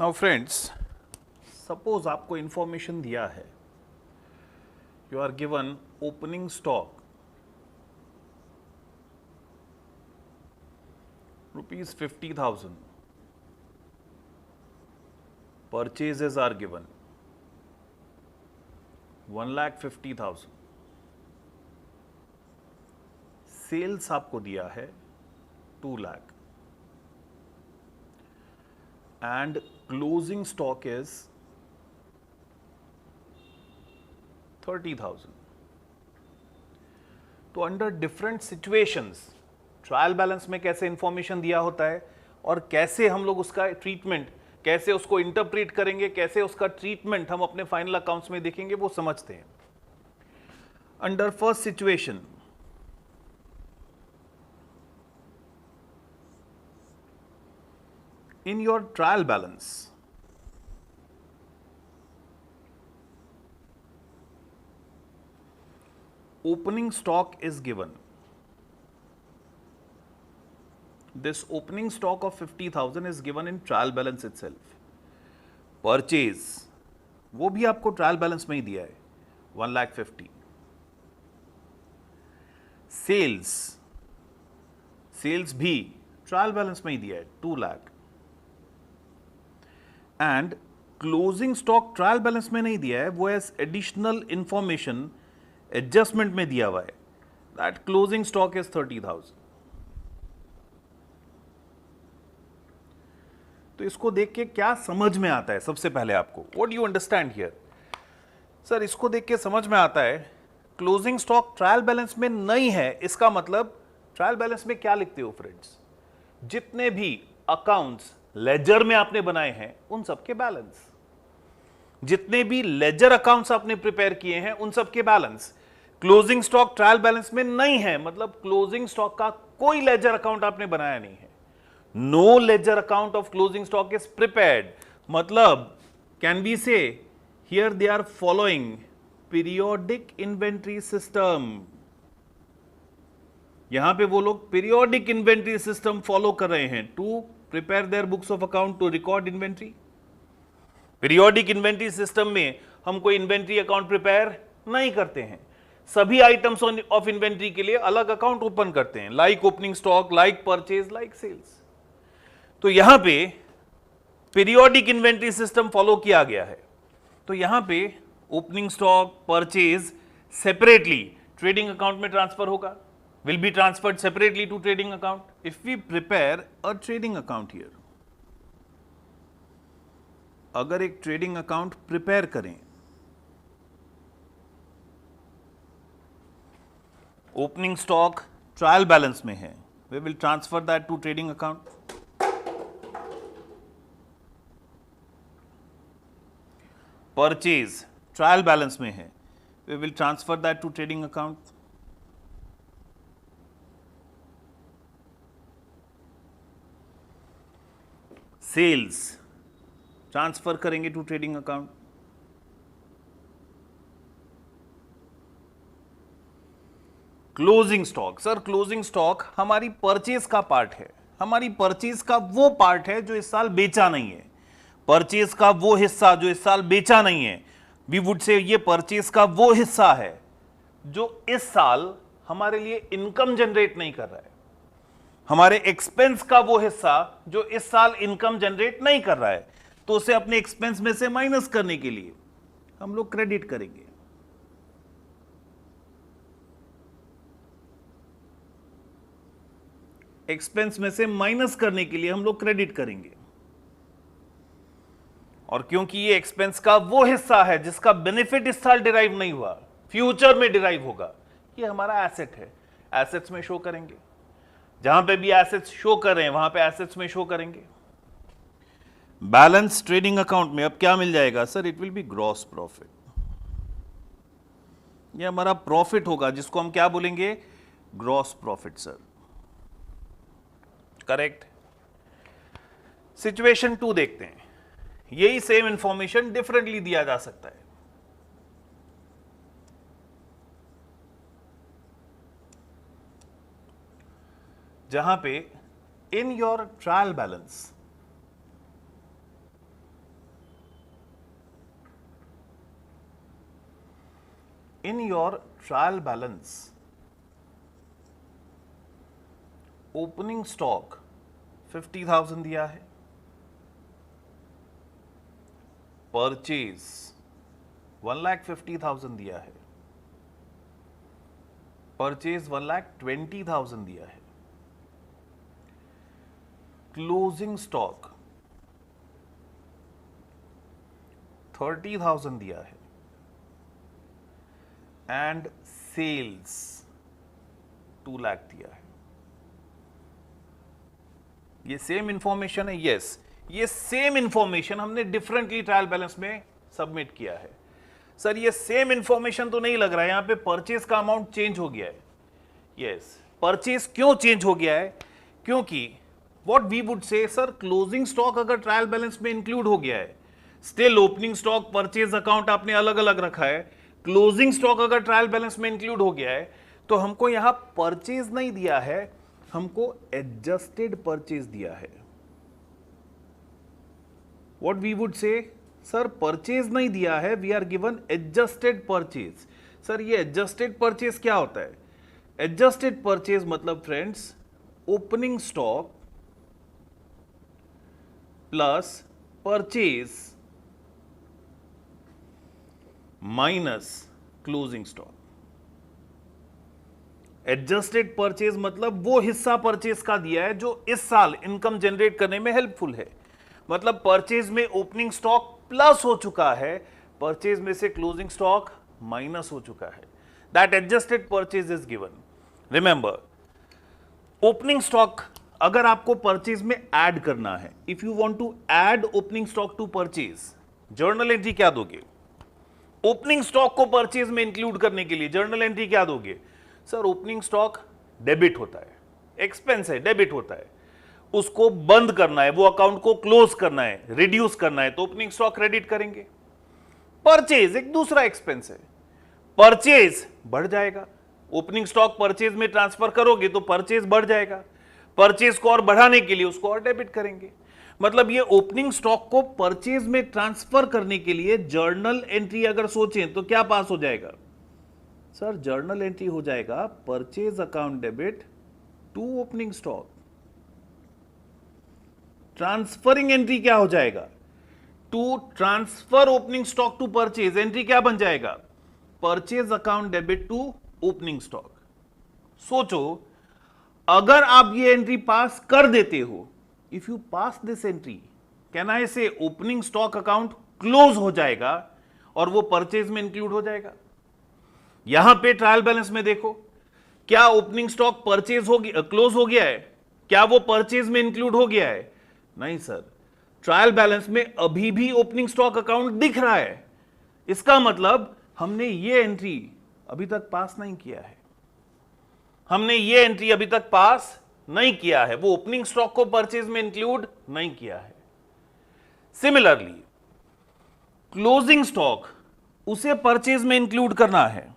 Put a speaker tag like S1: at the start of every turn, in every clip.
S1: Now friends, suppose आपको information दिया है, you are given opening stock ₹50,000, purchases are given 1,50,000, sales आपको दिया है 2 lakh and closing stock is 30,000. तो under different situations trial balance में कैसे इंफॉर्मेशन दिया होता है और कैसे हम लोग उसका ट्रीटमेंट, कैसे उसको इंटरप्रेट करेंगे, कैसे उसका ट्रीटमेंट हम अपने फाइनल अकाउंट्स में देखेंगे, वो समझते हैं. Under first situation, in your trial balance, opening stock is given. This opening stock of 50,000 is given in trial balance itself. Purchase, वो भी आपको ट्रायल बैलेंस में ही दिया है 1,50,000. सेल्स भी ट्रायल बैलेंस में ही दिया है 2 lakh. And closing stock trial balance में नहीं दिया है, वो एज एडिशनल इंफॉर्मेशन एडजस्टमेंट में दिया हुआ है. That closing stock is 30,000. तो इसको देख के क्या समझ में आता है? सबसे पहले आपको what do you understand here? Sir, इसको देख के समझ में आता है क्लोजिंग स्टॉक ट्रायल बैलेंस में नहीं है. इसका मतलब ट्रायल बैलेंस में क्या लिखते हो फ्रेंड्स? जितने भी अकाउंट्स लेजर में आपने बनाए हैं उन सबके बैलेंस, जितने भी लेजर अकाउंट्स आपने प्रिपेयर किए हैं उन सबके balance. Closing stock trial balance में नहीं है, मतलब क्लोजिंग स्टॉक का कोई लेजर अकाउंट आपने बनाया नहीं है. No ledger account of closing stock is prepared. मतलब can be say here they are following periodic inventory system. यहां पे वो लोग पीरियोडिक इन्वेंट्री सिस्टम फॉलो कर रहे हैं to prepare their books of account to record inventory. Periodic inventory system में हम कोई inventory account prepare नहीं करते हैं. सभी items of inventory के लिए अलग account open करते हैं, like opening stock, like purchase, like sales. तो यहां पे periodic inventory system follow किया गया है. तो यहां पे opening stock, purchase separately trading account में transfer होगा, will be transferred separately to trading account. If we prepare a trading account here, अगर एक trading account prepare करें, opening stock trial balance में है, we will transfer that to trading account. Purchase trial balance में है, we will transfer that to trading account. Sales transfer करेंगे to trading account. Closing stock, sir closing stock हमारी purchase का part है, हमारी purchase का वो पार्ट है जो इस साल बेचा नहीं है. परचेज का वो हिस्सा जो इस साल बेचा नहीं है, वी वुड से ये परचेज का वो हिस्सा है जो इस साल हमारे लिए इनकम जनरेट नहीं कर रहा है. हमारे एक्सपेंस का वो हिस्सा जो इस साल इनकम जनरेट नहीं कर रहा है, तो उसे अपने एक्सपेंस में से माइनस करने के लिए हम लोग क्रेडिट करेंगे. एक्सपेंस में से माइनस करने के लिए हम लोग क्रेडिट करेंगे. और क्योंकि ये एक्सपेंस का वो हिस्सा है जिसका बेनिफिट इस साल डिराइव नहीं हुआ, फ्यूचर में डिराइव होगा, ये हमारा एसेट है, एसेट्स में शो करेंगे. जहां पे भी एसेट्स शो कर रहे हैं वहां पे एसेट्स में शो करेंगे. बैलेंस ट्रेडिंग अकाउंट में अब क्या मिल जाएगा? Sir it will B gross profit. ये हमारा प्रॉफिट होगा जिसको हम क्या बोलेंगे? Gross profit. Sir correct. Situation 2 देखते हैं. यही सेम इंफॉर्मेशन डिफरेंटली दिया जा सकता है. जहां पे इन your trial balance in your trial balance opening stock 50,000 दिया है, परचेज 1,50,000 दिया है, परचेज 1,20,000 दिया है, क्लोजिंग स्टॉक 30,000 दिया है, एंड सेल्स 2 लाख दिया है। ये सेम इंफॉर्मेशन है, यस, ये सेम इंफॉर्मेशन हमने डिफरेंटली ट्रायल बैलेंस में सबमिट किया है। सर ये सेम इंफॉर्मेशन तो नहीं लग रहा है, यहां पे परचेज का अमाउंट चेंज हो गया है। यस, परचेज क्यों चेंज हो गया है? क्योंकि what we would say, sir closing stock अगर ट्रायल बैलेंस में इंक्लूड हो गया है, still opening stock purchase account आपने अलग अलग रखा है, क्लोजिंग स्टॉक अगर ट्रायल बैलेंस में इंक्लूड हो गया है, तो हमको यहां परचेज नहीं दिया है, हमको एडजस्टेड परचेज दिया है। What we would say, sir purchase नहीं दिया है, we are given adjusted purchase. Sir ये एडजस्टेड परचेज क्या होता है? एडजस्टेड परचेज मतलब friends, opening stock plus purchase minus closing stock. Adjusted purchase मतलब वो हिस्सा परचेज का दिया है जो इस साल इनकम जनरेट करने में हेल्पफुल है। मतलब परचेज में ओपनिंग स्टॉक प्लस हो चुका है, परचेज में से क्लोजिंग स्टॉक माइनस हो चुका है। That adjusted purchase is given. Remember, opening stock अगर आपको परचेज में ऐड करना है, if you want to add opening stock to purchase, journal entry क्या दोगे? ओपनिंग स्टॉक को परचेज में इंक्लूड करने के लिए जर्नल एंट्री क्या दोगे? सर ओपनिंग स्टॉक डेबिट होता है, एक्सपेंस है, डेबिट होता है, उसको बंद करना है, वो अकाउंट को क्लोज करना है, रिड्यूस करना है, तो ओपनिंग स्टॉक क्रेडिट करेंगे। परचेज एक दूसरा एक्सपेंस है, परचेज बढ़ जाएगा, ओपनिंग स्टॉक परचेज में ट्रांसफर करोगे तो परचेज बढ़ जाएगा, परचेज को और बढ़ाने के लिए उसको और डेबिट करेंगे। मतलब ये ओपनिंग स्टॉक को परचेज में ट्रांसफर करने के लिए जर्नल एंट्री अगर सोचें तो क्या पास हो जाएगा? सर जर्नल एंट्री हो जाएगा purchase account debit to opening stock. Transferring entry क्या हो जाएगा? To transfer opening stock to purchase, entry क्या बन जाएगा? Purchase account debit to opening stock. सोचो अगर आप ये एंट्री पास कर देते हो, if you pass this entry, can I say opening stock account close हो जाएगा और वो परचेज में इंक्लूड हो जाएगा। यहां पे ट्रायल बैलेंस में देखो, क्या ओपनिंग स्टॉक परचेज हो गया, क्लोज हो गया है? क्या वो परचेज में इंक्लूड हो गया है? नहीं सर, ट्रायल बैलेंस में अभी भी ओपनिंग स्टॉक अकाउंट दिख रहा है। इसका मतलब हमने ये एंट्री अभी तक पास नहीं किया है, हमने ये एंट्री अभी तक पास नहीं किया है, वो ओपनिंग स्टॉक को परचेज में इंक्लूड नहीं किया है। सिमिलरली क्लोजिंग स्टॉक, उसे परचेज में इंक्लूड करना है,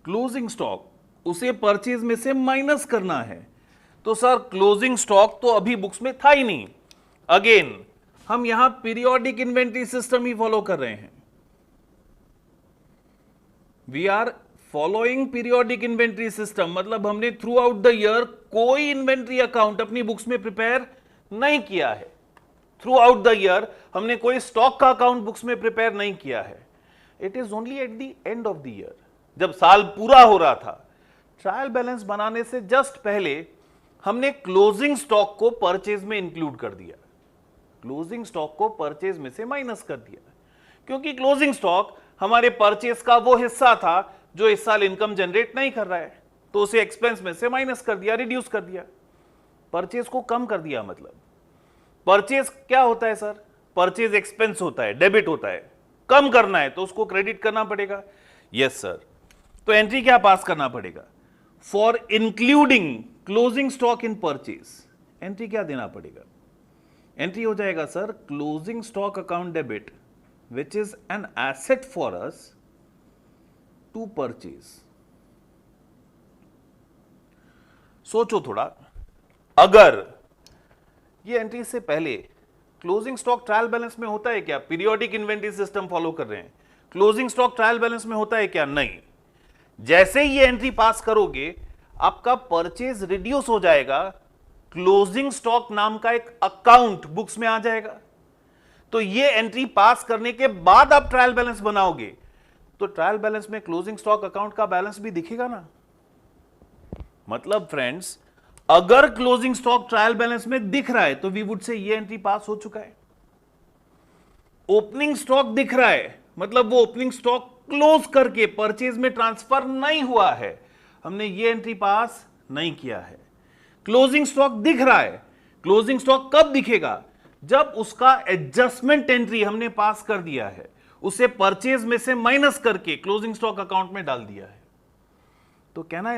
S1: क्लोजिंग स्टॉक उसे परचेज में से माइनस करना है। तो सर क्लोजिंग स्टॉक तो अभी बुक्स में था ही नहीं। अगेन हम यहां पीरियोडिक इन्वेंटरी सिस्टम ही फॉलो कर रहे हैं, we are following periodic inventory system. मतलब हमने थ्रू आउट द ईयर कोई इन्वेंटरी अकाउंट अपनी बुक्स में प्रिपेयर नहीं किया है, थ्रू आउट द ईयर हमने कोई स्टॉक का अकाउंट बुक्स में प्रिपेयर नहीं किया है। It is only at the end of the year, जब साल पूरा हो रहा था, ट्रायल बैलेंस बनाने से जस्ट पहले हमने क्लोजिंग स्टॉक को परचेज में इंक्लूड कर दिया, क्लोजिंग स्टॉक को परचेज में से माइनस कर दिया, क्योंकि क्लोजिंग स्टॉक हमारे परचेज का वो हिस्सा था जो इस साल इनकम जनरेट नहीं कर रहा है, तो उसे एक्सपेंस में से माइनस कर दिया, रिड्यूस कर दिया, परचेज को कम कर दिया। मतलब परचेज क्या होता है सर? परचेज एक्सपेंस होता है, डेबिट होता है, कम करना है तो उसको क्रेडिट करना पड़ेगा। यस सर, तो एंट्री क्या पास करना पड़ेगा? For including closing stock in purchase, entry क्या देना पड़ेगा? एंट्री हो जाएगा sir closing stock account debit which is an asset for us to purchase. सोचो थोड़ा, अगर ये एंट्री से पहले क्लोजिंग स्टॉक ट्रायल बैलेंस में होता है क्या? पीरियोडिक इन्वेंटरी सिस्टम फॉलो कर रहे हैं, क्लोजिंग स्टॉक ट्रायल बैलेंस में होता है क्या? नहीं। जैसे ही ये एंट्री पास करोगे आपका परचेज रिड्यूस हो जाएगा, क्लोजिंग स्टॉक नाम का एक अकाउंट बुक्स में आ जाएगा। तो ये एंट्री पास करने के बाद आप ट्रायल बैलेंस बनाओगे तो ट्रायल बैलेंस में क्लोजिंग स्टॉक अकाउंट का बैलेंस भी दिखेगा ना। मतलब फ्रेंड्स, अगर क्लोजिंग स्टॉक ट्रायल बैलेंस में दिख रहा है तो वी वुड से ये एंट्री पास हो चुका है। ओपनिंग स्टॉक दिख रहा है मतलब वो ओपनिंग स्टॉक क्लोज करके परचेज में ट्रांसफर नहीं हुआ है, हमने ये एंट्री पास नहीं किया है। क्लोजिंग स्टॉक दिख रहा है, क्लोजिंग स्टॉक कब दिखेगा? जब उसका एडजस्टमेंट एंट्री हमने पास कर दिया है, उसे परचेज में से माइनस करके क्लोजिंग स्टॉक अकाउंट में डाल दिया है। तो कैन आई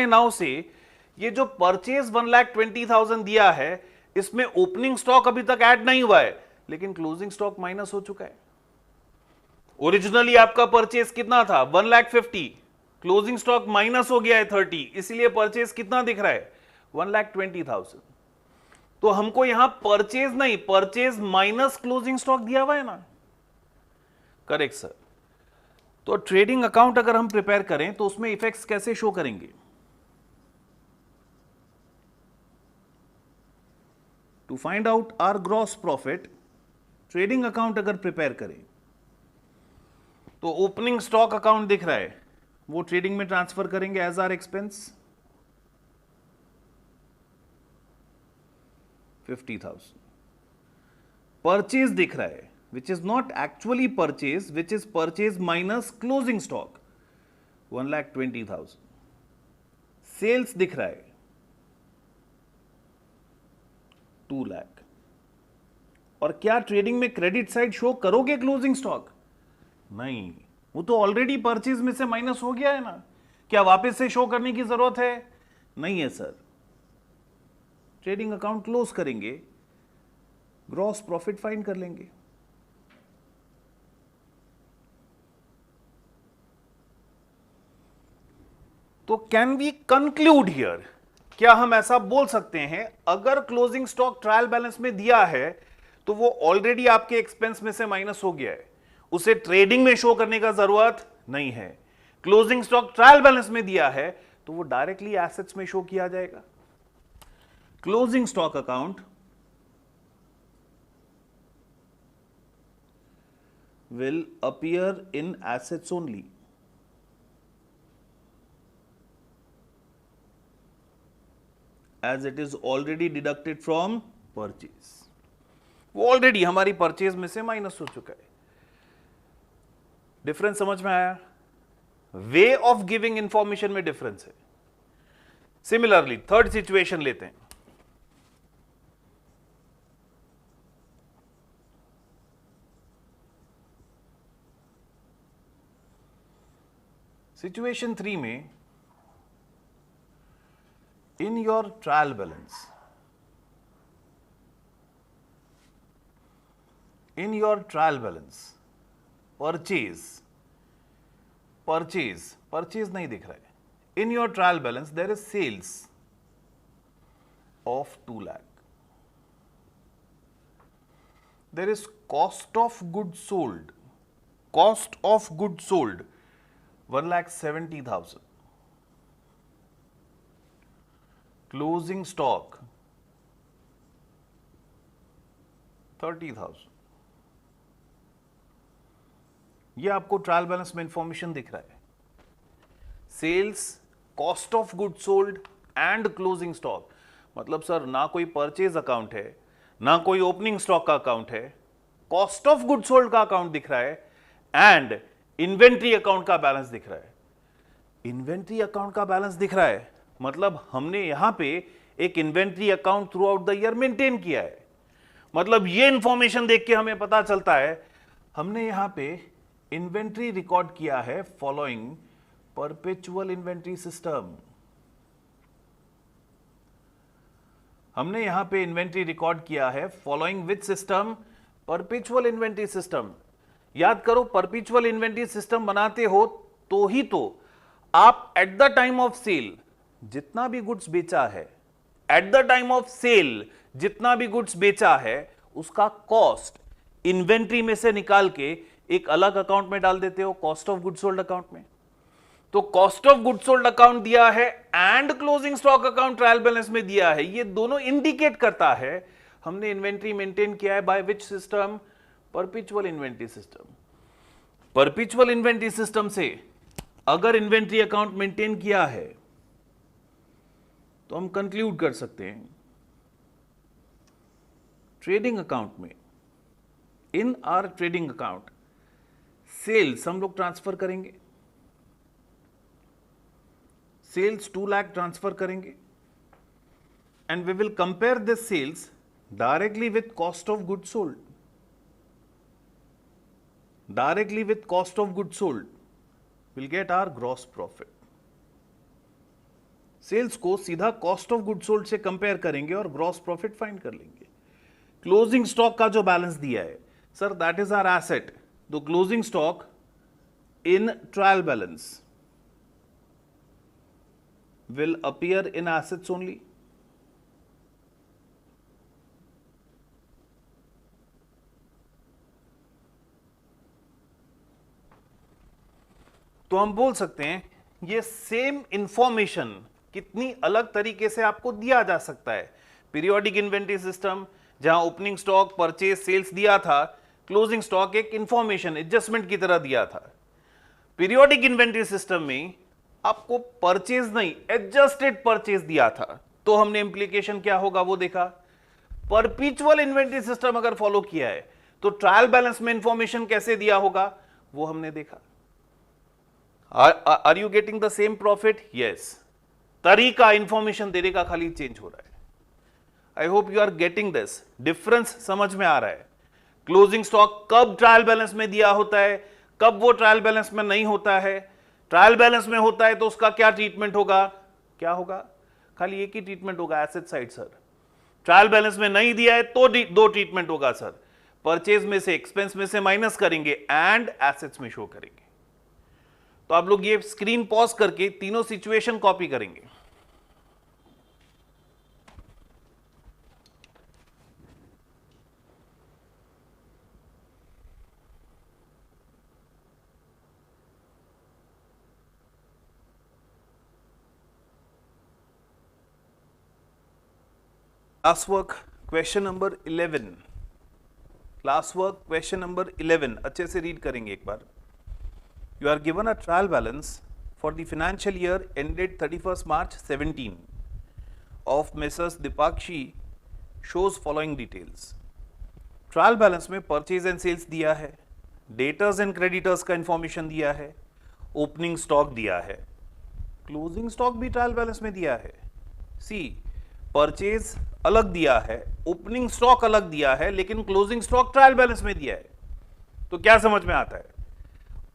S1: नाउ से ये जो परचेज 1,20,000 दिया है इसमें ओपनिंग स्टॉक अभी तक ऐड नहीं हुआ है लेकिन क्लोजिंग स्टॉक माइनस हो चुका है। ओरिजिनली आपका परचेज कितना था? 1,50,000, क्लोजिंग स्टॉक माइनस हो गया है 30, इसलिए परचेज कितना दिख रहा है? 1,20,000। तो हमको यहां परचेज नहीं, परचेज माइनस क्लोजिंग स्टॉक दिया हुआ है ना। Correct sir. तो ट्रेडिंग अकाउंट अगर हम प्रिपेयर करें तो उसमें इफेक्ट्स कैसे शो करेंगे? To find out our gross profit, trading account अगर प्रिपेयर करें तो ओपनिंग स्टॉक अकाउंट दिख रहा है, वो ट्रेडिंग में ट्रांसफर करेंगे एज आर एक्सपेंस 50,000। परचेज दिख रहा है which is not actually purchase, which is purchase minus closing stock 1,20,000। Sales दिख रहा है 2 लाख। और क्या ट्रेडिंग में क्रेडिट साइड शो करोगे क्लोजिंग स्टॉक? नहीं, वो तो ऑलरेडी परचेज में से माइनस हो गया है ना। क्या वापस से शो करने की जरूरत है? नहीं है सर। ट्रेडिंग अकाउंट क्लोज करेंगे, ग्रॉस प्रॉफिट फाइंड कर लेंगे। तो कैन वी कंक्लूड हियर, क्या हम ऐसा बोल सकते हैं अगर क्लोजिंग स्टॉक ट्रायल बैलेंस में दिया है तो वो ऑलरेडी आपके एक्सपेंस में से माइनस हो गया है, उसे ट्रेडिंग में शो करने का जरूरत नहीं है। क्लोजिंग स्टॉक ट्रायल बैलेंस में दिया है तो वो डायरेक्टली एसेट्स में शो किया जाएगा। Closing stock account will appear in assets only. As it is already deducted from purchase. वो ऑलरेडी हमारी परचेज में से माइनस हो चुका है। डिफरेंस समझ में आया? वे ऑफ गिविंग इंफॉर्मेशन में डिफरेंस है। सिमिलरली थर्ड सिचुएशन लेते हैं। सिचुएशन 3 में in your trial balance, purchase नहीं दिख रहा है। In your trial balance there is sales of 2 lakh, there is cost of good sold 1,70,000, closing stock 30,000। ये आपको ट्रायल बैलेंस में इंफॉर्मेशन दिख रहा है। Sales, cost of good sold and closing stock. मतलब सर ना कोई परचेज अकाउंट है, ना कोई ओपनिंग स्टॉक का अकाउंट है, कॉस्ट ऑफ गुड सोल्ड का अकाउंट दिख रहा है एंड इन्वेंट्री अकाउंट का बैलेंस दिख रहा है। इन्वेंट्री अकाउंट का बैलेंस दिख रहा है मतलब हमने यहां पे एक inventory account through out the year maintain किया है। मतलब ये इंफॉर्मेशन देख के हमें पता चलता है हमने यहां पे इन्वेंट्री रिकॉर्ड किया है फॉलोइंग परपेचुअल इन्वेंट्री सिस्टम। हमने यहां पे इन्वेंट्री रिकॉर्ड किया है following which system? Perpetual inventory system. याद करो, परपेचुअल इन्वेंट्री सिस्टम बनाते हो तो ही तो आप at the time of sale जितना भी गुड्स बेचा है, उसका कॉस्ट इन्वेंट्री में से निकाल के एक अलग अकाउंट में डाल देते हो, cost of goods sold account में। तो cost of goods sold account दिया है and closing stock account trial balance में दिया है, ये दोनों इंडिकेट करता है हमने इन्वेंट्री मेंटेन किया है by which system, perpetual inventory system. Perpetual inventory system से अगर इन्वेंट्री अकाउंट मेंटेन किया है तो हम कंक्लूड कर सकते हैं ट्रेडिंग अकाउंट में, in our trading account sales हम लोग ट्रांसफर करेंगे, सेल्स 2 लाख ट्रांसफर करेंगे and we will compare this sales directly with cost of good sold, directly with cost of good sold will get our gross profit. Sales को सीधा cost of good sold से compare करेंगे और gross profit find कर लेंगे। Closing stock का जो balance दिया है sir, that is our asset, the closing stock in trial balance will appear in assets only. तो हम बोल सकते हैं ये सेम इंफॉर्मेशन कितनी अलग तरीके से आपको दिया जा सकता है। पीरियोडिक इन्वेंटरी सिस्टम जहां ओपनिंग स्टॉक, परचेज, सेल्स दिया था, क्लोजिंग स्टॉक एक इंफॉर्मेशन एडजस्टमेंट की तरह दिया था। पीरियोडिक इन्वेंटरी सिस्टम में आपको परचेज नहीं, एडजस्टेड परचेज दिया था, तो हमने इंप्लीकेशन क्या होगा वो देखा। परपेचुअल इन्वेंटरी सिस्टम अगर फॉलो किया है तो ट्रायल बैलेंस में इंफॉर्मेशन कैसे दिया होगा वो हमने देखा। Are you getting the same profit? Yes, तरीका इंफॉर्मेशन देने का खाली चेंज हो रहा है। I hope you are getting this, difference समझ में आ रहा है। क्लोजिंग स्टॉक कब ट्रायल बैलेंस में दिया होता है, कब वो ट्रायल बैलेंस में नहीं होता है। ट्रायल बैलेंस में होता है तो उसका क्या ट्रीटमेंट होगा, क्या होगा, खाली एक ही ट्रीटमेंट होगा, asset side sir. Trial balance में नहीं दिया है तो दो ट्रीटमेंट होगा सर, परचेज में से, एक्सपेंस में से माइनस करेंगे एंड एसेट्स में शो करेंगे। तो आप लोग ये स्क्रीन पॉज करके तीनों सिचुएशन कॉपी करेंगे। Class work question number 11, class work question number 11 अच्छे से रीड करेंगे एक बार। You are given a trial balance for the financial year ended 31 March 17 of messrs Deepakshi shows following details. Trial balance में purchase and sales दिया है, debtors and creditors का information दिया है, ओपनिंग स्टॉक दिया है, क्लोजिंग स्टॉक भी ट्रायल बैलेंस में दिया है। सी, परचेज अलग दिया है, ओपनिंग स्टॉक अलग दिया है, लेकिन क्लोजिंग स्टॉक ट्रायल बैलेंस में दिया है। तो क्या समझ में आता है,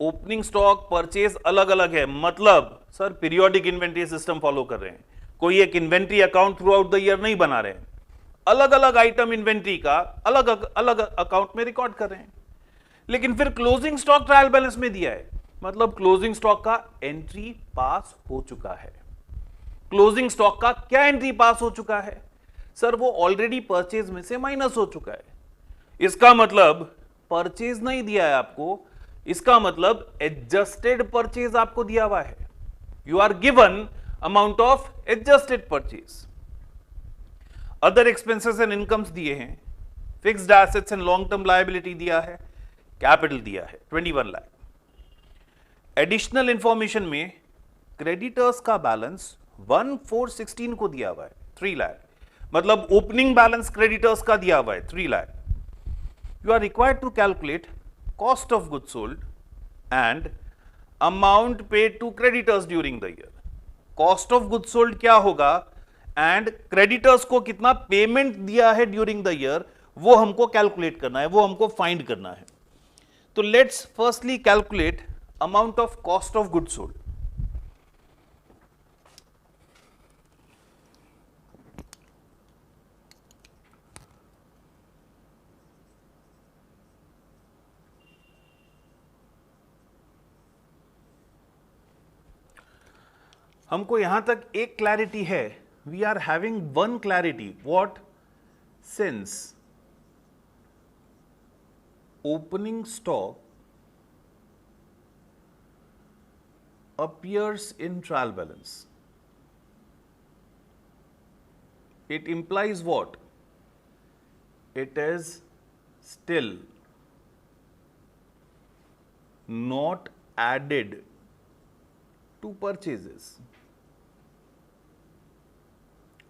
S1: ओपनिंग स्टॉक, परचेज अलग अलग है, मतलब sir periodic inventory system follow कर रहे हैं, कोई एक inventory account through out the year नहीं बना रहे हैं, अलग अलग आइटम इन्वेंट्री का अलग अलग अकाउंट में रिकॉर्ड कर रहे हैं। लेकिन फिर क्लोजिंग स्टॉक ट्रायल बैलेंस में दिया है, मतलब क्लोजिंग स्टॉक का एंट्री पास हो चुका है। क्लोजिंग स्टॉक का क्या एंट्री पास हो चुका है सर, वो ऑलरेडी परचेज में से माइनस हो चुका है। इसका मतलब परचेज नहीं दिया है आपको, इसका मतलब एडजस्टेड परचेज आपको दिया हुआ है। You are given amount of adjusted purchase. Other expenses and incomes दिए हैं, fixed assets and long term liability दिया है, कैपिटल दिया है 21 लाख। एडिशनल इंफॉर्मेशन में क्रेडिटर्स का बैलेंस 1416 को दिया हुआ है 3 लाख, मतलब ओपनिंग बैलेंस क्रेडिटर्स का दिया हुआ है 3 lakh. You are required to calculate cost of goods sold and amount paid to creditors during the year. Cost of goods sold क्या होगा एंड क्रेडिटर्स को कितना पेमेंट दिया है ड्यूरिंग द ईयर, वो हमको कैलकुलेट करना है, वो हमको फाइंड करना है। तो let's firstly calculate amount of cost of goods sold. हमको यहां तक एक क्लैरिटी है, we are having one clarity, what, since opening stock appears in trial balance, it implies what? It is still not added to purchases.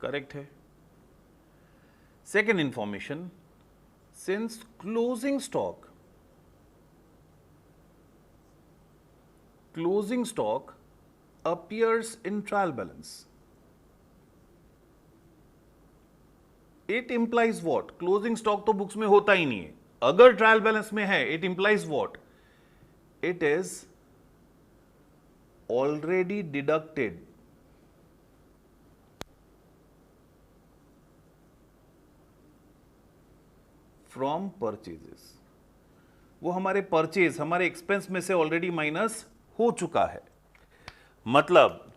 S1: Correct है. Second information, since closing stock appears in trial balance, it implies what? Closing stock तो books में होता ही नहीं है. अगर trial balance में है, it implies what? It is already deducted from purchases. वो हमारे परचेज, हमारे एक्सपेंस में से ऑलरेडी माइनस हो चुका है. मतलब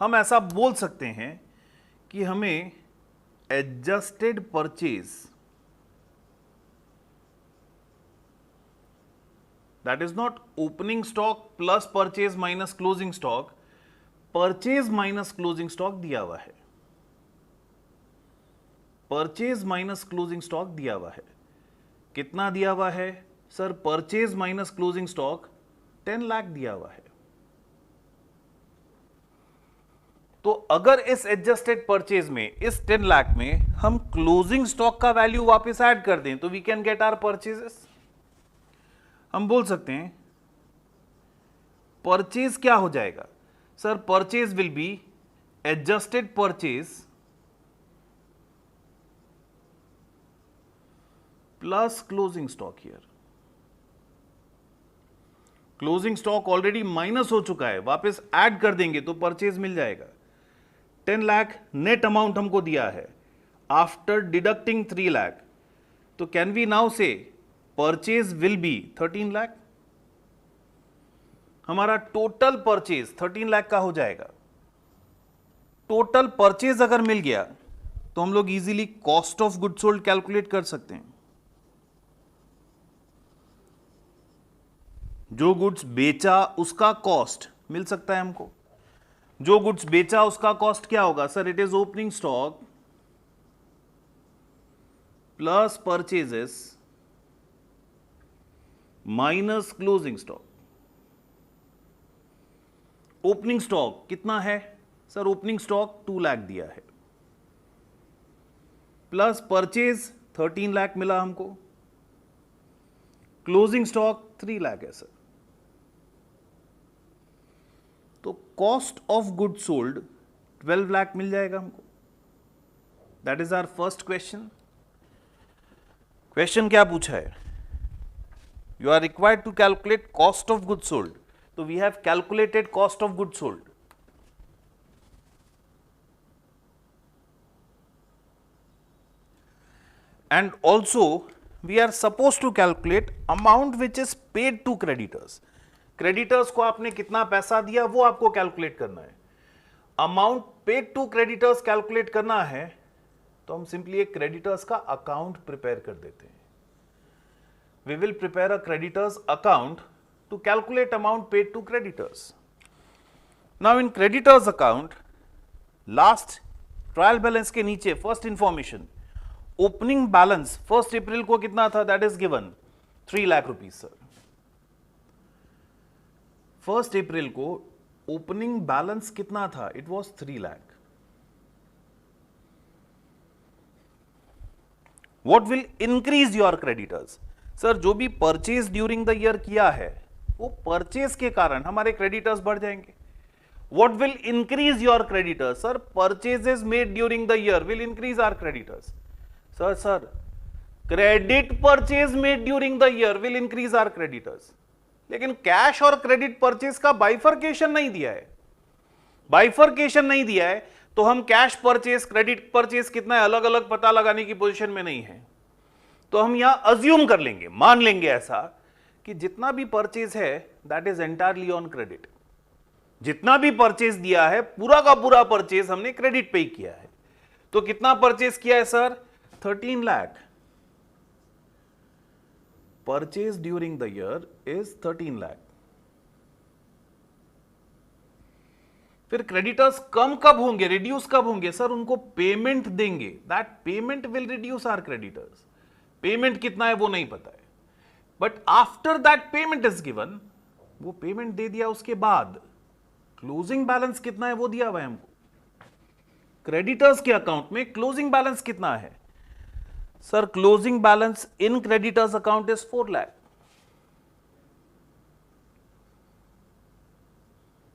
S1: हम ऐसा बोल सकते हैं कि हमें adjusted purchase, that is not opening stock plus purchase minus closing stock, purchase minus closing stock दिया हुआ है. परचेज माइनस क्लोजिंग स्टॉक दिया हुआ है. कितना दिया हुआ है sir? Purchase minus closing stock 10 lakh दिया हुआ है. तो अगर इस एडजस्टेड परचेज में, इस 10 लाख में हम क्लोजिंग स्टॉक का वैल्यू वापस ऐड कर दें तो we can get our purchases. हम बोल सकते हैं परचेज क्या हो जाएगा sir? Purchase will be adjusted purchase plus closing stock. Here closing stock already minus हो चुका है, वापस ऐड कर देंगे तो परचेज मिल जाएगा. 10 लाख नेट अमाउंट हमको दिया है आफ्टर डिडक्टिंग 3 लाख. तो कैन वी नाउ से परचेज विल बी 13 लाख. हमारा टोटल परचेज 13 लाख का हो जाएगा. टोटल परचेज अगर मिल गया तो हम लोग easily cost of goods sold calculate कर सकते हैं. जो गुड्स बेचा उसका कॉस्ट मिल सकता है हमको. जो गुड्स बेचा उसका कॉस्ट क्या होगा sir? It is opening stock plus purchases minus closing stock. Opening stock कितना है सर? ओपनिंग स्टॉक 2 लाख दिया है प्लस परचेज 13 लाख मिला हमको. क्लोजिंग स्टॉक 3 लाख है सर. तो cost of good sold 12 lakh मिल जाएगा हमको. That is our first question. Question क्या पूछा है? You are required to calculate cost of good sold. तो we have calculated cost of good sold. And also we are supposed to calculate amount which is paid to creditors. Creditors को आपने कितना पैसा दिया वो आपको कैलकुलेट करना है. Amount paid to creditors calculate करना है तो हम सिंपली एक क्रेडिटर्स का अकाउंट प्रिपेयर कर देते हैं. We will prepare a creditors account to calculate amount paid to creditors. Now in creditors account last trial balance के नीचे first information, opening balance 1 April को कितना था? That is given 3 lakh rupees sir. 1 April को opening balance कितना था? It was 3 lakh. What will increase your creditors? Sir जो भी परचेज ड्यूरिंग द ईयर किया है वो परचेज के कारण हमारे क्रेडिटर्स बढ़ जाएंगे. What will increase your creditors? Sir purchases made during the year will increase our creditors. Sir credit purchase made during the year will increase our creditors. लेकिन cash और क्रेडिट परचेज का bifurcation नहीं दिया है. Bifurcation नहीं दिया है तो हम कैश परचेज क्रेडिट परचेज कितना है अलग अलग पता लगाने की पोजीशन में नहीं है. तो हम यहां अज्यूम कर लेंगे, मान लेंगे ऐसा कि जितना भी परचेज है that is entirely on credit. जितना भी परचेज दिया है पूरा का पूरा परचेज हमने क्रेडिट पे किया है. तो कितना परचेज किया है sir? 13 lakh. Purchase during the year is 13 lakh. फिर क्रेडिटर्स कम कब होंगे, रिड्यूस कब होंगे? सर उनको पेमेंट देंगे, that payment will reduce our creditors. Payment कितना है वो नहीं पता है, but after that payment is given, वो पेमेंट दे दिया उसके बाद क्लोजिंग बैलेंस कितना है वो दिया हुआ है हमको। क्रेडिटर्स के अकाउंट में क्लोजिंग बैलेंस कितना है? Sir closing balance in creditors account is 4 lakh.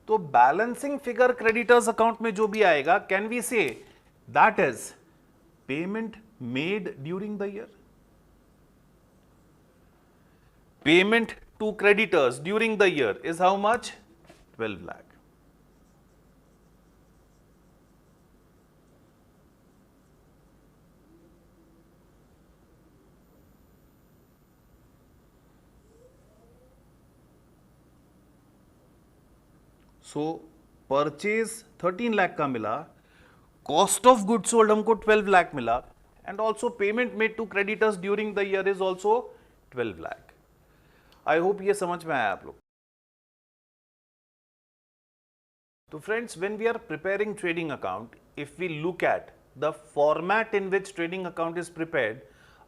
S1: तो बैलेंसिंग फिगर क्रेडिटर्स अकाउंट में जो भी आएगा, can we say that is payment made during the year? Payment to creditors during the year is how much? 12 lakh. So purchase 13 lakh का मिला, cost of good sold हमको 12 लाख मिला, and also payment made to creditors during the year is also 12 lakh. I hope ये समझ में आया आप लोग। तो friends, when we are preparing trading account, if we look at the format in which trading account is prepared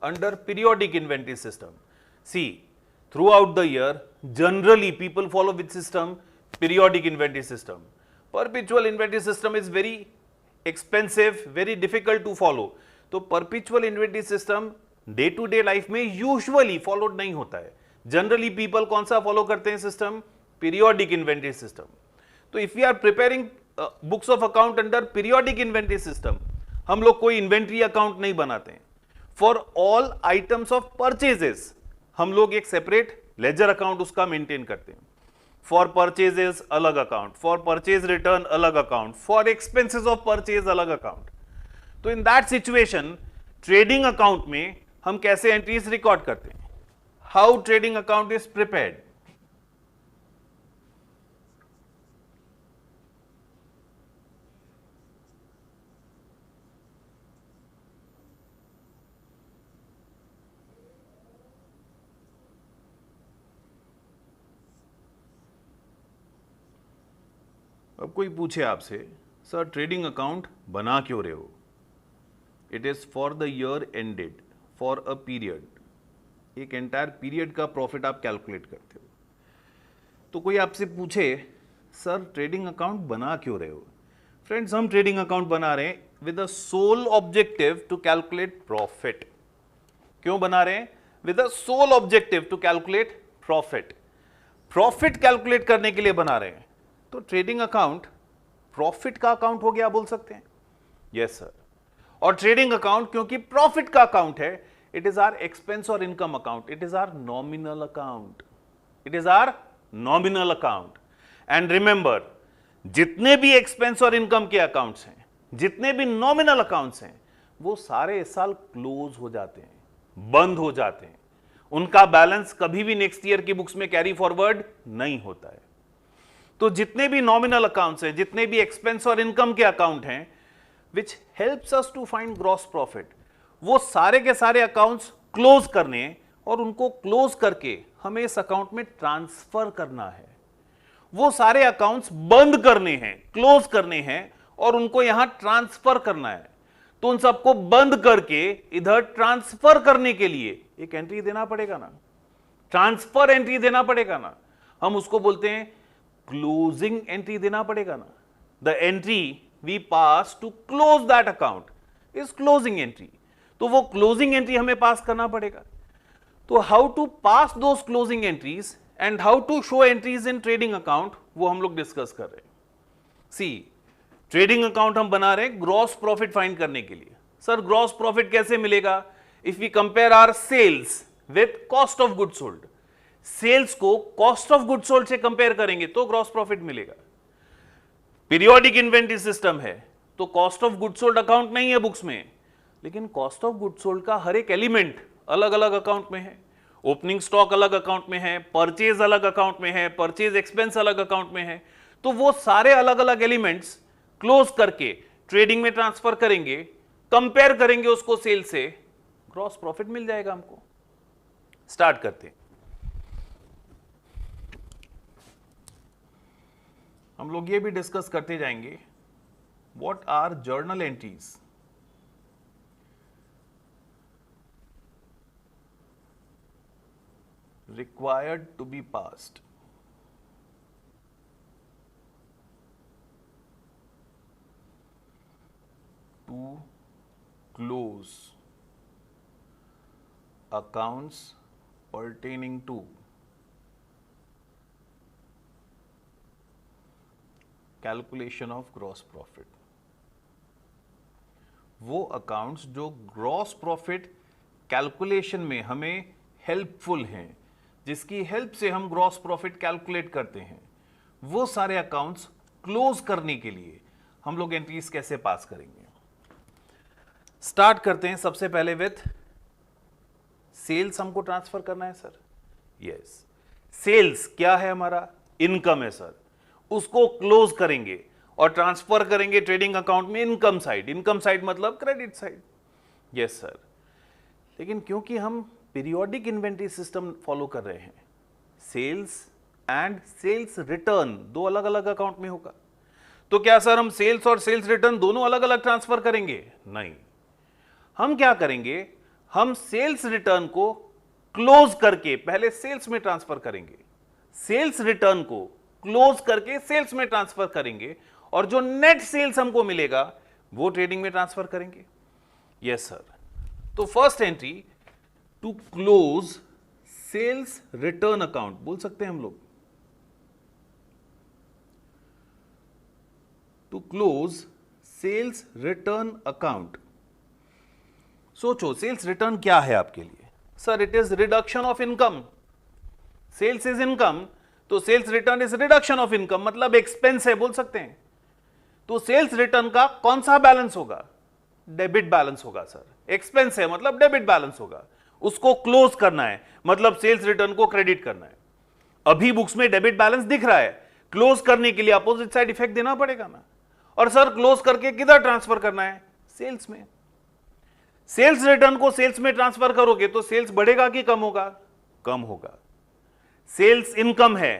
S1: under periodic inventory system, see throughout the year generally people follow which system? Periodic inventory system. Perpetual inventory system is very expensive, very difficult to follow. तो perpetual inventory system day to day life में usually followed नहीं होता है। Generally people कौन सा follow करते हैं system? Periodic inventory system. तो if you are preparing books of account under periodic inventory system, हम लोग कोई इन्वेंट्री अकाउंट नहीं बनाते हैं। For all items of purchases हम लोग एक सेपरेट लेजर अकाउंट उसका मेंटेन करते हैं। फॉर परचेजेस अलग अकाउंट, फॉर परचेज रिटर्न अलग account, for expenses of purchase अलग अकाउंट। तो in that situation trading account में हम कैसे एंट्रीज रिकॉर्ड करते हैं? How trading account is prepared? अब कोई पूछे आपसे, सर ट्रेडिंग अकाउंट बना क्यों रहे हो? It is for the year ended, for a period, एक एंटायर पीरियड का प्रॉफिट आप कैलकुलेट करते हो। तो कोई आपसे पूछे, सर ट्रेडिंग अकाउंट बना क्यों रहे हो? फ्रेंड्स, हम ट्रेडिंग अकाउंट बना रहे हैं with the sole objective to calculate profit. क्यों बना रहे हैं? With the sole objective to calculate profit. Profit calculate करने के लिए बना रहे हैं। तो ट्रेडिंग अकाउंट प्रॉफिट का अकाउंट हो गया, बोल सकते हैं? Yes sir. और ट्रेडिंग अकाउंट क्योंकि प्रॉफिट का अकाउंट है, इट इज आर एक्सपेंस और income account, it is our nominal account, it is our nominal account. And remember, जितने भी एक्सपेंस और इनकम के अकाउंट्स हैं, जितने भी नॉमिनल अकाउंट्स हैं, वो सारे इस साल क्लोज हो जाते हैं, बंद हो जाते हैं। उनका बैलेंस कभी भी नेक्स्ट ईयर की बुक्स में कैरी फॉरवर्ड नहीं होता है। तो जितने भी नॉमिनल अकाउंट्स हैं, जितने भी एक्सपेंस और इनकम के अकाउंट हैं, which helps us to find gross profit, वो सारे के सारे अकाउंट्स क्लोज करने और उनको क्लोज करके हमें इस अकाउंट में ट्रांसफर करना है। वो सारे अकाउंट्स बंद करने हैं, क्लोज करने हैं और उनको यहां ट्रांसफर करना है। तो उन सबको बंद करके इधर ट्रांसफर करने के लिए एक एंट्री देना पड़ेगा ना, ट्रांसफर एंट्री देना पड़ेगा ना। हम उसको बोलते हैं क्लोजिंग एंट्री देना पड़ेगा ना। The entry we pass to close that account is closing entry. तो वो क्लोजिंग एंट्री हमें पास करना पड़ेगा। तो how to pass those closing entries and how to show entries in trading account, वो हम लोग डिस्कस कर रहे हैं। सी, ट्रेडिंग अकाउंट हम बना रहे हैं ग्रॉस प्रॉफिट फाइंड करने के लिए। सर ग्रॉस प्रॉफिट कैसे मिलेगा? If we compare our sales with cost of good sold, sales को कॉस्ट ऑफ गुड सोल्ड से कंपेयर करेंगे तो ग्रॉस प्रॉफिट मिलेगा। पीरियोडिक इन्वेंटरी सिस्टम है तो cost of good sold account नहीं है बुक्स में, लेकिन कॉस्ट ऑफ गुड सोल्ड का हर एक एलिमेंट अलग अलग अकाउंट में है। ओपनिंग स्टॉक अलग अकाउंट में है, परचेज अलग अकाउंट में है, परचेज एक्सपेंस अलग अकाउंट में है। तो वो सारे अलग अलग एलिमेंट्स क्लोज करके ट्रेडिंग में ट्रांसफर करेंगे, कंपेयर करेंगे उसको सेल से, ग्रॉस प्रॉफिट मिल जाएगा हमको। स्टार्ट करते हैं। हम लोग ये भी डिस्कस करते जाएंगे, what are journal entries. required to be passed to close accounts pertaining to calculation of gross profit। वो अकाउंट्स जो ग्रॉस प्रॉफिट कैलकुलेशन में हमें हेल्पफुल हैं, जिसकी हेल्प से हम ग्रॉस प्रॉफिट कैलकुलेट करते हैं, वो सारे अकाउंट्स क्लोज करने के लिए हम लोग एंट्रीज कैसे पास करेंगे। स्टार्ट करते हैं सबसे पहले विथ सेल्स। हमको ट्रांसफर करना है सर। यस, सेल्स क्या है हमारा, इनकम है सर। उसको क्लोज करेंगे और ट्रांसफर करेंगे ट्रेडिंग अकाउंट में इनकम साइड। इनकम साइड मतलब क्रेडिट साइड। यस सर, लेकिन क्योंकि हम पीरियोडिक इन्वेंटरी सिस्टम फॉलो कर रहे हैं, सेल्स एंड सेल्स रिटर्न दो अलग अलग अकाउंट में होगा, तो क्या सर हम सेल्स और सेल्स रिटर्न दोनों अलग अलग ट्रांसफर करेंगे? नहीं, हम क्या करेंगे, हम सेल्स रिटर्न को क्लोज करके पहले सेल्स में ट्रांसफर करेंगे, सेल्स रिटर्न को क्लोज करके सेल्स में ट्रांसफर करेंगे, और जो नेट सेल्स हमको मिलेगा वो ट्रेडिंग में ट्रांसफर करेंगे। यस सर, तो first entry to close sales return account बोल सकते हैं हम लोग। To close sales return account. सोचो सेल्स रिटर्न क्या है आपके लिए? Sir it is reduction of income. Sales is income, तो sales return is reduction of income, मतलब एक्सपेंस है बोल सकते हैं। तो सेल्स रिटर्न का कौन सा बैलेंस होगा? डेबिट बैलेंस होगा सर। एक्सपेंस है मतलब डेबिट बैलेंस होगा, उसको क्लोज करना है, मतलब सेल्स रिटर्न को क्रेडिट करना है। अभी बुक्स में डेबिट बैलेंस दिख रहा है, क्लोज करने के लिए अपोजिट साइड इफेक्ट देना पड़ेगा ना। और सर क्लोज करके किधर ट्रांसफर करना है? सेल्स में। सेल्स रिटर्न को सेल्स में ट्रांसफर करोगे तो सेल्स बढ़ेगा कि कम होगा? कम होगा। सेल्स इनकम है,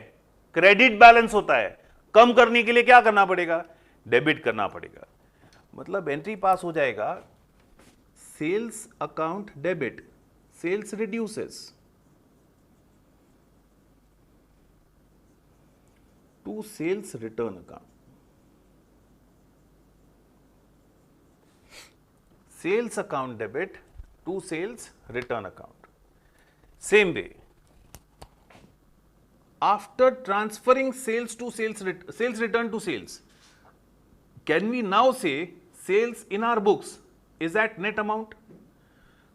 S1: क्रेडिट बैलेंस होता है, कम करने के लिए क्या करना पड़ेगा? डेबिट करना पड़ेगा। मतलब एंट्री पास हो जाएगा sales account debit, sales reduces to sales return account, sales account debit to sales return account. Same way, after transferring sales to sales return to sales, can we now say sales in our books is at net amount?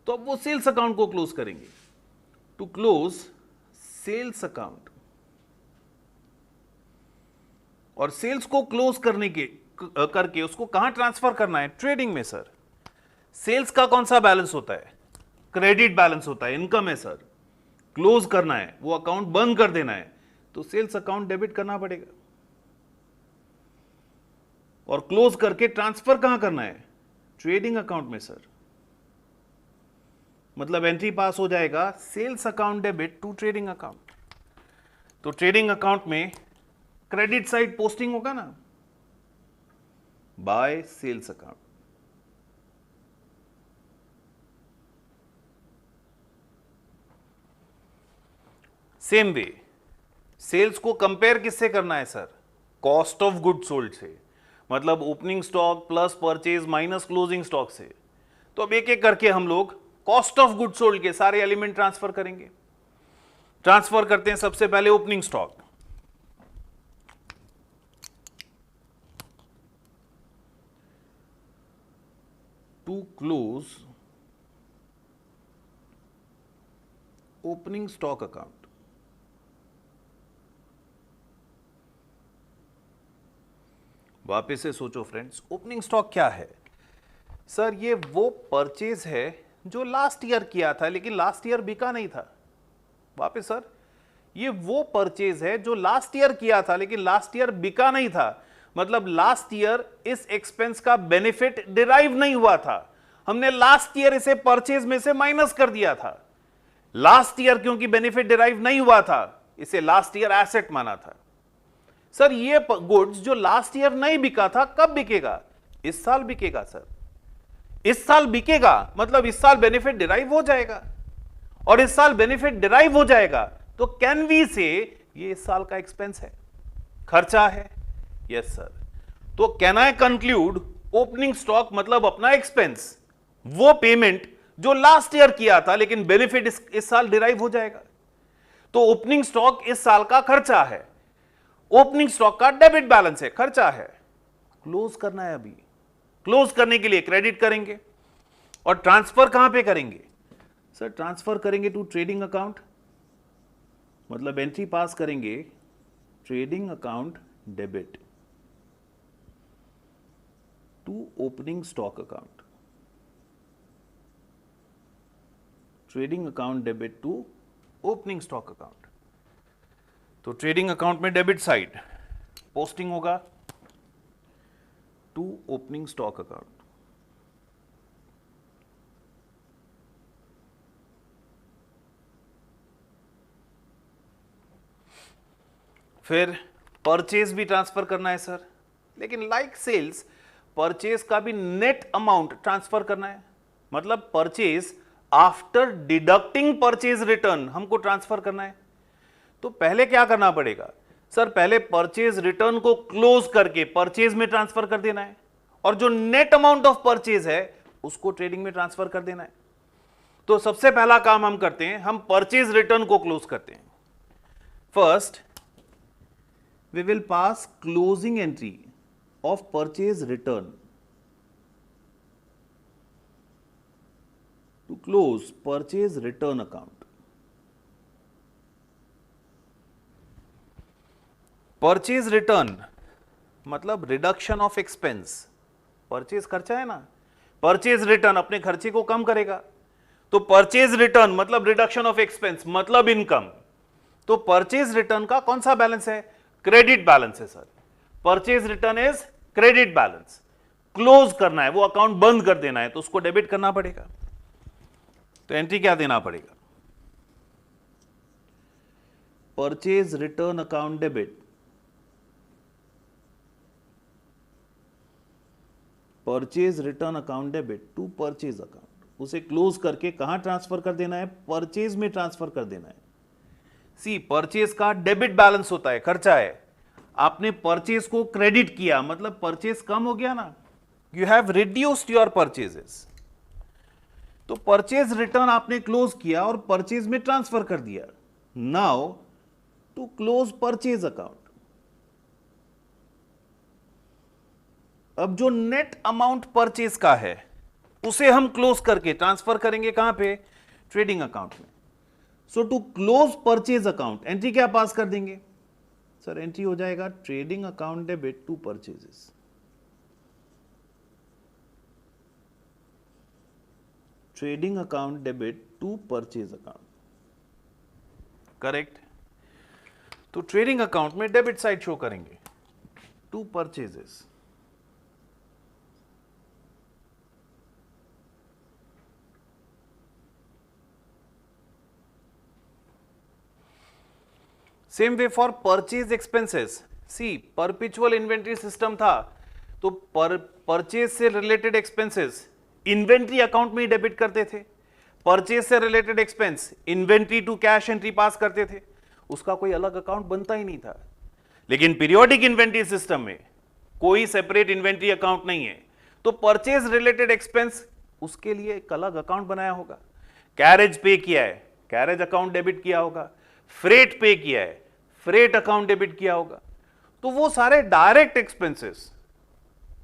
S1: तो अब वो sales account को close करेंगे। To close sales account, और sales को close करके उसको कहां ट्रांसफर करना है? ट्रेडिंग में सर। सेल्स का कौन सा बैलेंस होता है? क्रेडिट बैलेंस होता है, इनकम है सर। क्लोज करना है, वो अकाउंट बंद कर देना है, तो सेल्स अकाउंट डेबिट करना पड़ेगा। और क्लोज करके ट्रांसफर कहां करना है? ट्रेडिंग अकाउंट में सर। मतलब एंट्री पास हो जाएगा sales account debit to trading account. तो ट्रेडिंग अकाउंट में क्रेडिट साइड पोस्टिंग होगा ना, by sales account. Same way sales को कंपेयर किससे करना है sir? Cost of good sold से, मतलब opening stock plus purchase minus closing stock से। तो अब एक एक करके हम लोग कॉस्ट ऑफ गुड सोल्ड के सारे एलिमेंट ट्रांसफर करेंगे। ट्रांसफर करते हैं सबसे पहले opening stock. To close opening stock account, वापस से सोचो फ्रेंड्स, ओपनिंग स्टॉक क्या है? सर ये वो परचेज है जो लास्ट ईयर किया था लेकिन लास्ट ईयर बिका नहीं था। वापस सर, ये वो परचेज है जो लास्ट ईयर किया था लेकिन लास्ट ईयर बिका नहीं था, मतलब लास्ट ईयर इस एक्सपेंस का बेनिफिट डिराइव नहीं हुआ था, हमने लास्ट ईयर इसे परचेज में से माइनस कर दिया था। लास्ट ईयर क्योंकि बेनिफिट डिराइव नहीं हुआ था, इसे लास्ट ईयर एसेट माना था। सर ये गुड्स जो लास्ट ईयर नहीं बिका था कब बिकेगा? इस साल बिकेगा सर। इस साल बिकेगा मतलब इस साल बेनिफिट डिराइव हो जाएगा, और इस साल बेनिफिट डिराइव हो जाएगा तो कैन वी से ये इस साल का एक्सपेंस है, खर्चा है? Yes sir. तो can I conclude opening stock मतलब अपना एक्सपेंस, वो पेमेंट जो लास्ट ईयर किया था लेकिन बेनिफिट इस साल डिराइव हो जाएगा। तो ओपनिंग स्टॉक इस साल का खर्चा है, ओपनिंग स्टॉक का डेबिट बैलेंस है, खर्चा है, क्लोज करना है। अभी क्लोज करने के लिए क्रेडिट करेंगे, और ट्रांसफर कहां पे करेंगे? सर ट्रांसफर करेंगे टू ट्रेडिंग अकाउंट, मतलब एंट्री पास करेंगे trading account debit to opening stock account, trading account debit to opening stock account. तो ट्रेडिंग अकाउंट में डेबिट साइड पोस्टिंग होगा टू ओपनिंग स्टॉक अकाउंट। फिर परचेज भी transfer करना है सर, लेकिन लाइक सेल्स परचेज का भी नेट अमाउंट ट्रांसफर करना है, मतलब purchase after deducting purchase return हमको ट्रांसफर करना है। तो पहले क्या करना पड़ेगा सर? पहले परचेज रिटर्न को क्लोज करके परचेज में ट्रांसफर कर देना है, और जो नेट अमाउंट ऑफ परचेज है उसको ट्रेडिंग में ट्रांसफर कर देना है। तो सबसे पहला काम हम करते हैं, हम परचेज रिटर्न को क्लोज करते हैं। First we will pass closing entry of purchase return to close purchase return account. Purchase return मतलब रिडक्शन ऑफ एक्सपेंस, परचेज खर्चा है ना, परचेज रिटर्न अपने खर्चे को कम करेगा। तो परचेज रिटर्न मतलब रिडक्शन ऑफ एक्सपेंस मतलब इनकम। तो परचेज रिटर्न का कौन सा बैलेंस है? क्रेडिट बैलेंस है sir. Purchase return is credit balance, close करना है, वो अकाउंट बंद कर देना है, तो उसको डेबिट करना पड़ेगा। तो एंट्री क्या देना पड़ेगा? Purchase return account debit, purchase return account debit to purchase account. उसे क्लोज करके कहां ट्रांसफर कर देना है? परचेज में ट्रांसफर कर देना है। सी परचेज का डेबिट बैलेंस होता है, खर्चा है, आपने परचेज को क्रेडिट किया मतलब परचेज कम हो गया ना, you have reduced your purchases. तो परचेज रिटर्न आपने क्लोज किया और परचेज में ट्रांसफर कर दिया। Now to close purchase account, अब जो नेट अमाउंट परचेज का है उसे हम क्लोज करके ट्रांसफर करेंगे कहां पे? ट्रेडिंग अकाउंट में। So to close purchase account entry क्या पास कर देंगे सर? एंट्री हो जाएगा trading account debit to purchases, trading account debit to purchase account, correct. तो ट्रेडिंग अकाउंट में डेबिट साइड शो करेंगे to purchases, same way for purchase expenses. See perpetual inventory system था, तो परचेज से रिलेटेड एक्सपेंसेस इन्वेंट्री अकाउंट में ही debit करते थे, purchase से related expense inventory to cash entry pass करते थे, उसका कोई अलग अकाउंट बनता ही नहीं था। लेकिन पीरियोडिक इन्वेंट्री सिस्टम में कोई सेपरेट इन्वेंट्री अकाउंट नहीं है, तो परचेज रिलेटेड एक्सपेंस उसके लिए एक अलग अकाउंट बनाया होगा। कैरेज पे किया है, कैरेज अकाउंट डेबिट किया होगा, फ्रेट पे किया है, फ्रेट अकाउंट डेबिट किया होगा। तो वो सारे डायरेक्ट एक्सपेंसेस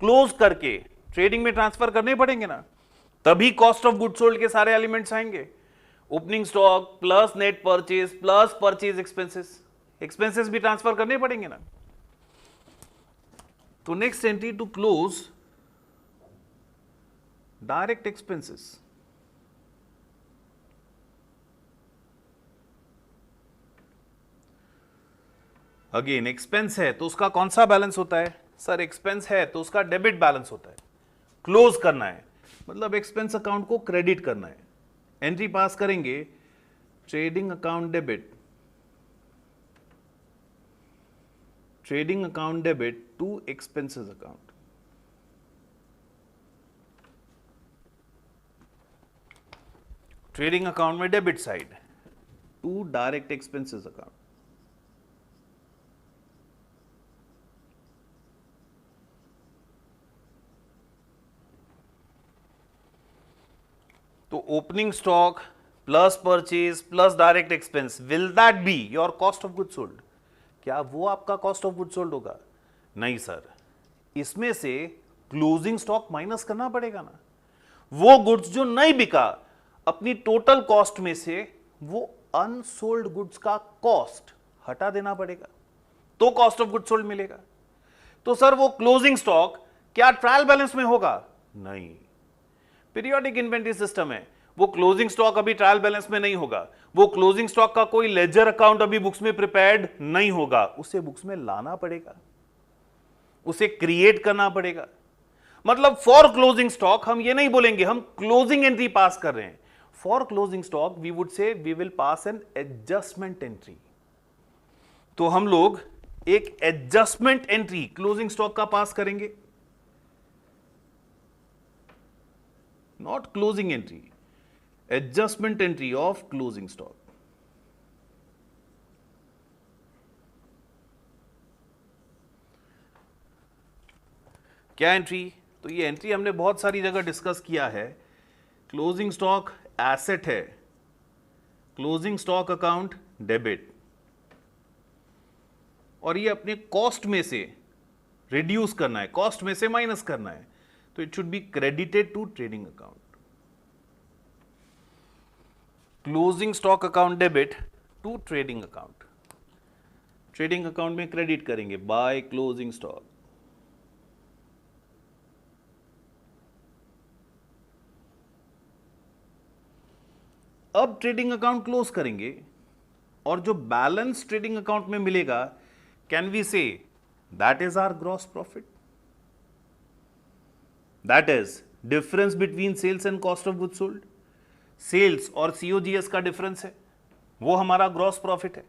S1: क्लोज करके ट्रेडिंग में ट्रांसफर करने पड़ेंगे ना, तभी कॉस्ट ऑफ गुड सोल्ड के सारे एलिमेंट्स आएंगे। Opening stock plus net purchase plus purchase expenses, expenses भी ट्रांसफर करने पड़ेंगे ना। तो next entry to close direct expenses, again expense है तो उसका कौन सा बैलेंस होता है सर? एक्सपेंस है तो उसका डेबिट बैलेंस होता है, क्लोज करना है मतलब एक्सपेंस अकाउंट को क्रेडिट करना है। एंट्री पास करेंगे trading account debit, trading account debit to expenses account. Trading account में debit side to direct expenses account. तो opening stock plus purchase plus direct expense, will that be your cost of good sold? क्या वो आपका cost of good sold होगा? नहीं sir, इसमें से closing stock minus करना पड़ेगा ना. वो गुड्स जो नहीं बिका, अपनी टोटल कॉस्ट में से वो अनसोल्ड गुड्स का कॉस्ट हटा देना पड़ेगा, तो कॉस्ट ऑफ गुड सोल्ड मिलेगा. तो सर वो क्लोजिंग स्टॉक क्या ट्रायल बैलेंस में होगा? नहीं, पीरियोडिक इन्वेंटरी सिस्टम है, वो क्लोजिंग स्टॉक अभी ट्रायल बैलेंस में नहीं होगा. वो क्लोजिंग स्टॉक का कोई लेजर अकाउंट अभी बुक्स में प्रिपेयर्ड नहीं होगा, उसे बुक्स में लाना पड़ेगा, उसे क्रिएट करना पड़ेगा. मतलब फॉर क्लोजिंग स्टॉक हम ये नहीं बोलेंगे हम क्लोजिंग एंट्री पास कर रहे हैं. For closing stock we would say we will pass an adjustment entry. तो हम लोग एक एडजस्टमेंट एंट्री क्लोजिंग स्टॉक का पास करेंगे, not closing entry, adjustment entry of closing stock. क्या एंट्री? तो ये एंट्री हमने बहुत सारी जगह डिस्कस किया है. क्लोजिंग स्टॉक एसेट है, क्लोजिंग स्टॉक अकाउंट डेबिट, और ये अपने कॉस्ट में से रिड्यूस करना है, कॉस्ट में से माइनस करना है, तो it should be credited to trading account. Closing stock account debit to trading account. Trading account में क्रेडिट करेंगे बाय क्लोजिंग स्टॉक. अब ट्रेडिंग अकाउंट क्लोज करेंगे और जो बैलेंस ट्रेडिंग अकाउंट में मिलेगा, can we say that is our gross profit? That is difference between sales and cost of goods sold. Sales और COGS का डिफरेंस है, वो हमारा ग्रॉस प्रॉफिट है.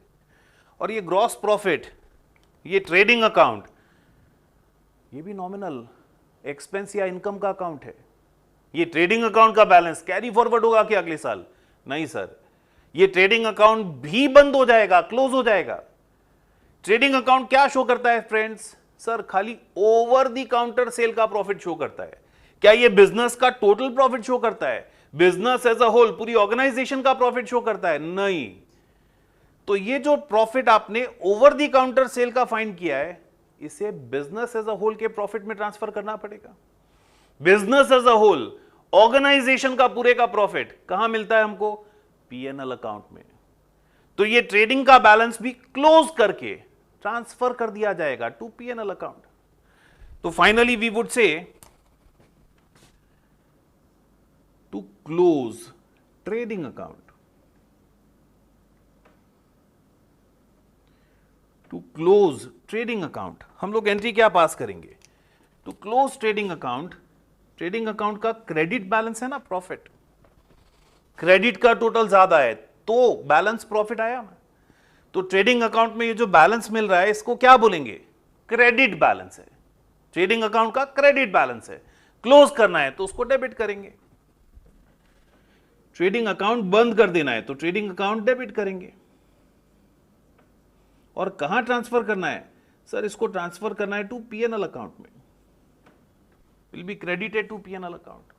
S1: और ये ग्रॉस प्रॉफिट, ये ट्रेडिंग अकाउंट, ये भी नॉमिनल एक्सपेंस या इनकम का अकाउंट है. ये ट्रेडिंग अकाउंट का बैलेंस कैरी फॉरवर्ड होगा कि अगले साल? नहीं सर, ये ट्रेडिंग अकाउंट भी बंद हो जाएगा, क्लोज हो जाएगा. ट्रेडिंग अकाउंट क्या शो करता है फ्रेंड्स? सर खाली ओवर द काउंटर सेल का प्रॉफिट शो करता है. क्या ये बिजनेस का टोटल प्रॉफिट शो करता है? बिजनेस एज अ होल, पूरी ऑर्गेनाइजेशन का प्रॉफिट शो करता है? नहीं. तो ये जो प्रॉफिट आपने ओवर द काउंटर सेल का फाइंड किया है, इसे बिजनेस एज अ होल के प्रॉफिट में ट्रांसफर करना पड़ेगा. Business as a whole, organisation का पूरे का प्रॉफिट कहां मिलता है हमको? पीएनएल अकाउंट में. तो ये ट्रेडिंग का बैलेंस भी क्लोज करके ट्रांसफर कर दिया जाएगा टू पीएनएल अकाउंट. तो finally we would say to close trading account, to close trading account हम लोग एंट्री क्या पास करेंगे? To close trading account. Trading account का क्रेडिट बैलेंस है ना, प्रॉफिट. क्रेडिट का टोटल ज्यादा है तो बैलेंस प्रॉफिट आया ना. तो ट्रेडिंग अकाउंट में ये जो बैलेंस मिल रहा है, इसको क्या बोलेंगे? क्रेडिट बैलेंस है. ट्रेडिंग अकाउंट का क्रेडिट बैलेंस है, क्लोज करना है तो उसको डेबिट करेंगे. ट्रेडिंग अकाउंट बंद कर देना है तो ट्रेडिंग अकाउंट डेबिट करेंगे. और कहां ट्रांसफर करना है? सर इसको ट्रांसफर करना है टू पीएनएल अकाउंट में, will be credited to PNL account.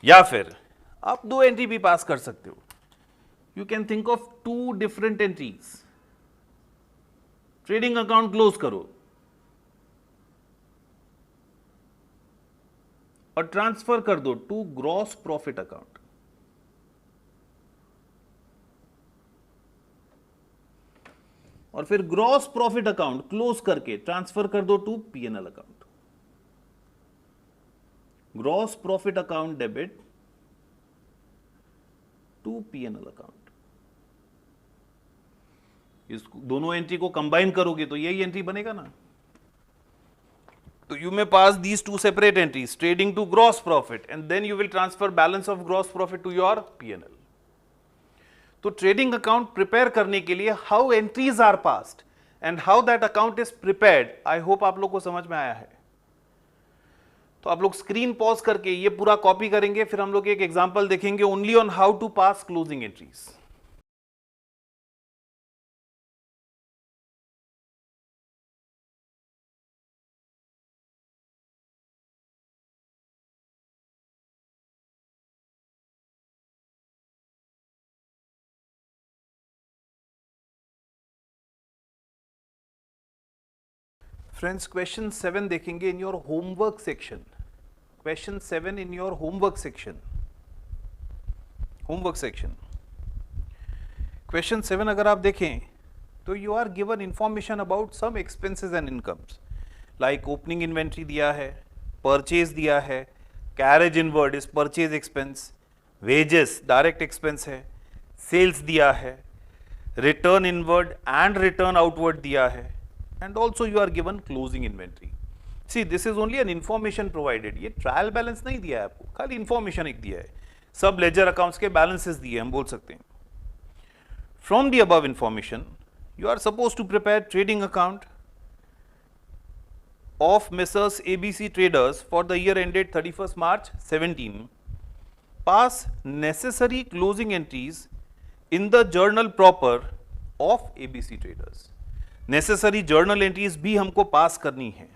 S1: या फिर आप दो एंट्री भी पास कर सकते हो. You can think of two different entries. Trading account close करो और ट्रांसफर कर दो टू ग्रॉस प्रॉफिट अकाउंट. और फिर ग्रॉस प्रॉफिट अकाउंट क्लोज करके ट्रांसफर कर दो to PNL account. Gross profit account debit to PNL account. इस दोनों एंट्री को कंबाइन करोगे तो यही एंट्री बनेगा ना. तो you may pass these two separate entries, trading to gross profit and then you will transfer balance of gross profit to your PNL. तो ट्रेडिंग अकाउंट प्रिपेयर करने के लिए how entries are passed and how that account is prepared, I hope आप लोग को समझ में आया है। तो आप लोग स्क्रीन पॉज करके ये पूरा कॉपी करेंगे, फिर हम लोग एक एग्जांपल देखेंगे only on how to pass closing entries. Friends question 7 देखेंगे in your homework section. Question 7 in your homework section. Homework section question 7 अगर आप देखें तो you are given information about some expenses and incomes, like opening inventory दिया है, purchase दिया है, carriage inward is purchase expense, wages direct expense है, sales दिया है, return inward and return outward दिया है, and also you are given closing inventory. See, this is only an information provided. ये ट्रायल बैलेंस नहीं दिया है आपको, खाली इंफॉर्मेशन एक दिया है। सब लेजर अकाउंट्स के बैलेंसेस दिए हम बोल सकते हैं। From the above information you are suppose to prepare trading account of messrs ABC traders for the year ended 31st March 17, pass necessary closing entries in the journal proper of ABC traders. Necessary journal entries भी हमको pass करनी है।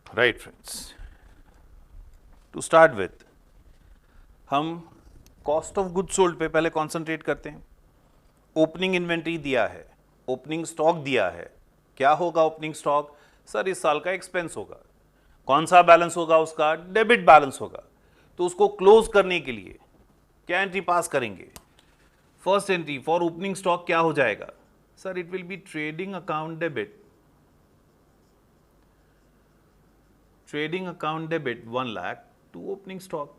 S1: Right friends, to start with हम cost of goods sold पे पहले concentrate करते हैं। Opening inventory दिया है, ओपनिंग स्टॉक दिया है। क्या होगा ओपनिंग स्टॉक? सर इस साल का एक्सपेंस होगा। कौन सा बैलेंस होगा उसका? डेबिट बैलेंस होगा। तो उसको क्लोज करने के लिए क्या एंट्री पास करेंगे? First entry for opening stock क्या हो जाएगा? Sir it will be trading account debit, trading account debit 1 lakh to opening stock.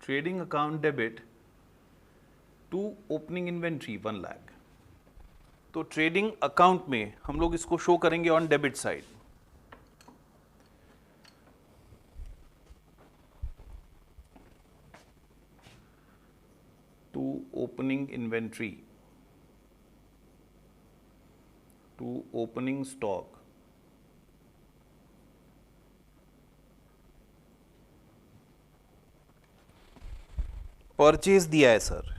S1: Trading account debit to opening inventory 1 lakh. तो ट्रेडिंग अकाउंट में हम लोग इसको शो करेंगे on debit side. to opening inventory to opening stock, purchase दिया है sir,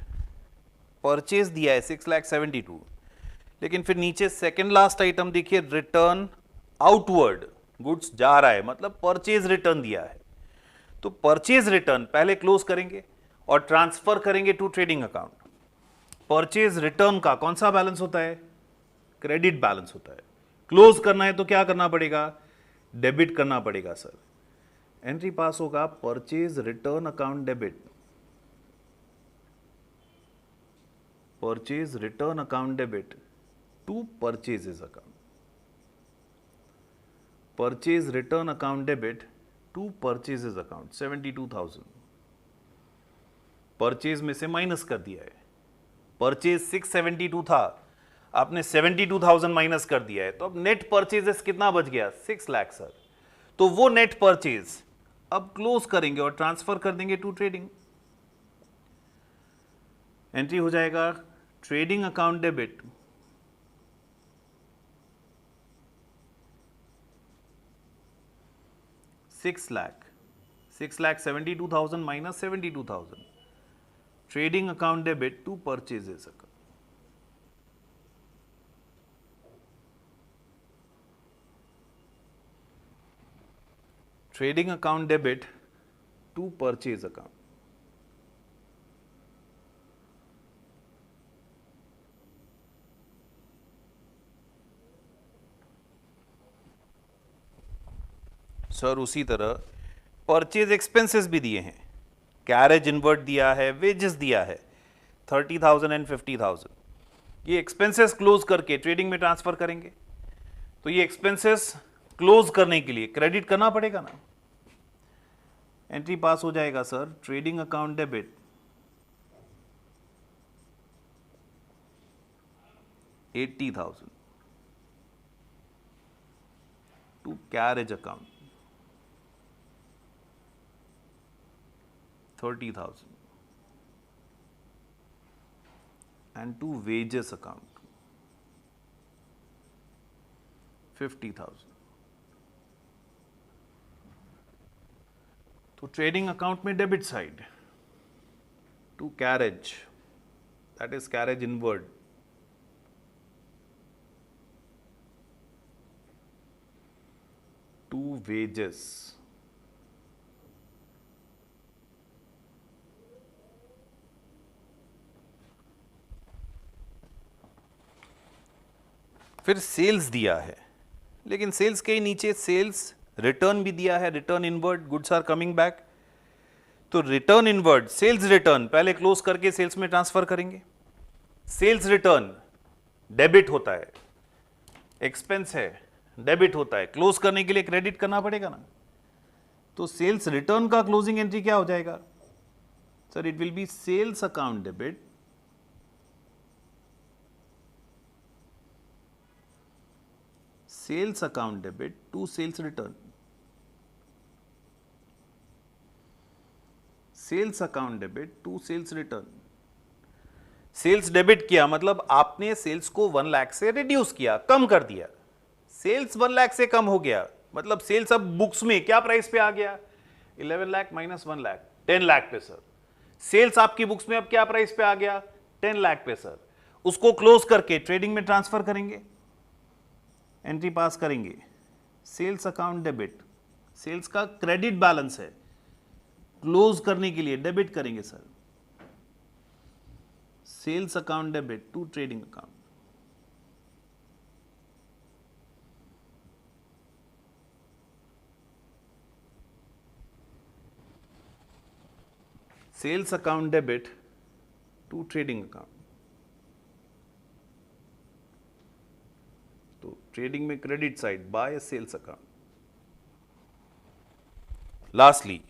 S1: purchase दिया है 6,72,000, लेकिन फिर नीचे सेकेंड लास्ट आइटम देखिए रिटर्न आउटवर्ड, गुड्स जा रहा है मतलब परचेज रिटर्न दिया है। तो परचेज रिटर्न पहले क्लोज करेंगे और ट्रांसफर करेंगे to trading account. Purchase return का कौन सा बैलेंस होता है? क्रेडिट बैलेंस होता है। क्लोज करना है तो क्या करना पड़ेगा? डेबिट करना पड़ेगा सर। एंट्री पास होगा purchase return account debit, purchase return account debit to purchases account, purchase return account debit to purchases account 72,000। Purchase में से माइनस कर दिया है। परचेज 672 था, आपने 72,000 माइनस कर दिया है, तो अब नेट परचेजेस कितना बच गया? 6 लाख सर। तो वो नेट परचेज अब क्लोज करेंगे और ट्रांसफर कर देंगे टू ट्रेडिंग। एंट्री हो जाएगा trading account debit 6,72,000 minus 72,000. Trading account debit to purchases account. Trading account debit to purchase account. Sir उसी तरह परचेज एक्सपेंसेस भी दिए हैं, कैरेज इनवर्ट दिया है, वेजेस दिया है 30,000 एंड 50,000. ये एक्सपेंसेस क्लोज करके ट्रेडिंग में ट्रांसफर करेंगे, तो ये एक्सपेंसेस क्लोज करने के लिए क्रेडिट करना पड़ेगा ना. एंट्री पास हो जाएगा sir, trading account debit 80,000 to carriage account 30,000 and to wages account 50,000. तो ट्रेडिंग अकाउंट में debit side to carriage, that is carriage inward, to wages, फिर सेल्स दिया है, लेकिन सेल्स के नीचे सेल्स रिटर्न भी दिया है, return inward, goods are coming back. तो रिटर्न इनवर्ड, सेल्स रिटर्न पहले क्लोज करके सेल्स में ट्रांसफर करेंगे. सेल्स रिटर्न डेबिट होता है, एक्सपेंस है, डेबिट होता है, क्लोज करने के लिए क्रेडिट करना पड़ेगा ना. तो सेल्स रिटर्न का क्लोजिंग एंट्री क्या हो जाएगा sir? It will be sales account debit sales account debit to sales return. Sales account debit to sales return. Sales debit किया मतलब आपने सेल्स को 1 लाख से रिड्यूस किया, कम कर दिया. सेल्स 1 लाख से कम हो गया मतलब सेल्स अब बुक्स में क्या प्राइस पे आ गया? 11 लाख माइनस 1 लाख, 10 लाख पे सर. सेल्स आपकी बुक्स में अब क्या प्राइस पे आ गया? 10 लाख पे सर. उसको क्लोज करके ट्रेडिंग में ट्रांसफर करेंगे, एंट्री पास करेंगे. सेल्स अकाउंट डेबिट, सेल्स का क्रेडिट बैलेंस है, क्लोज करने के लिए डेबिट करेंगे sir. Sales account debit to trading account. Sales account debit to trading account. तो ट्रेडिंग में credit side by sales account. Lastly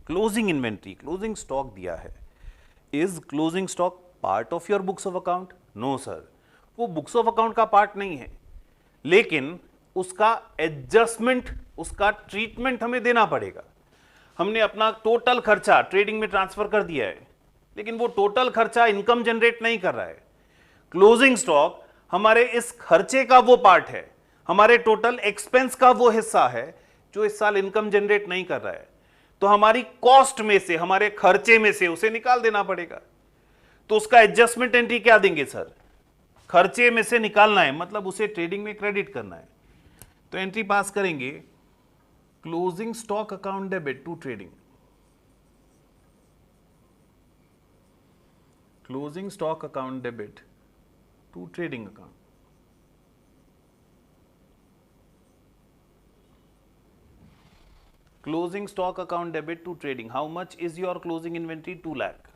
S1: closing inventory, closing stock दिया है. Is closing stock part of your books of account? No sir, वो books of account का part नहीं है, लेकिन उसका एडजस्टमेंट, उसका ट्रीटमेंट हमें देना पड़ेगा. हमने अपना टोटल खर्चा ट्रेडिंग में ट्रांसफर कर दिया है, लेकिन वो टोटल खर्चा इनकम जनरेट नहीं कर रहा है. क्लोजिंग स्टॉक हमारे इस खर्चे का वो पार्ट है, हमारे टोटल एक्सपेंस का वो हिस्सा है जो इस साल इनकम जनरेट नहीं कर रहा है. तो हमारी कॉस्ट में से, हमारे खर्चे में से उसे निकाल देना पड़ेगा. तो उसका एडजस्टमेंट एंट्री क्या देंगे सर? खर्चे में से निकालना है, मतलब उसे ट्रेडिंग में क्रेडिट करना है. तो एंट्री पास करेंगे closing stock account debit to trading. Closing stock account debit to trading account. Closing stock account debit to trading. How much is your closing inventory? 2 lakh.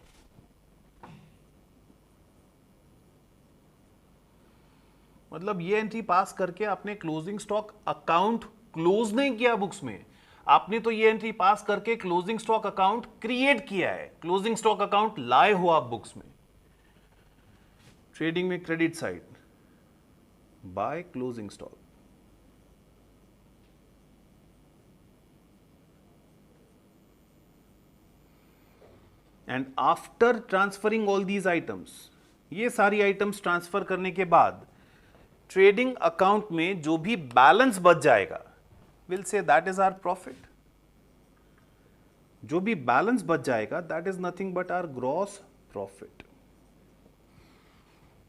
S1: मतलब ये एंट्री पास करके आपने closing stock account close नहीं किया books में, आपने तो ये एंट्री पास करके क्लोजिंग स्टॉक अकाउंट क्रिएट किया है. क्लोजिंग स्टॉक अकाउंट लाए हो आप बुक्स में. ट्रेडिंग में credit side bye closing stock. And after transferring all these items, ये सारी आइटम्स ट्रांसफर करने के बाद ट्रेडिंग अकाउंट में जो भी बैलेंस बच जाएगा will say that is our profit. जो भी बैलेंस बच जाएगा that is nothing but our gross profit.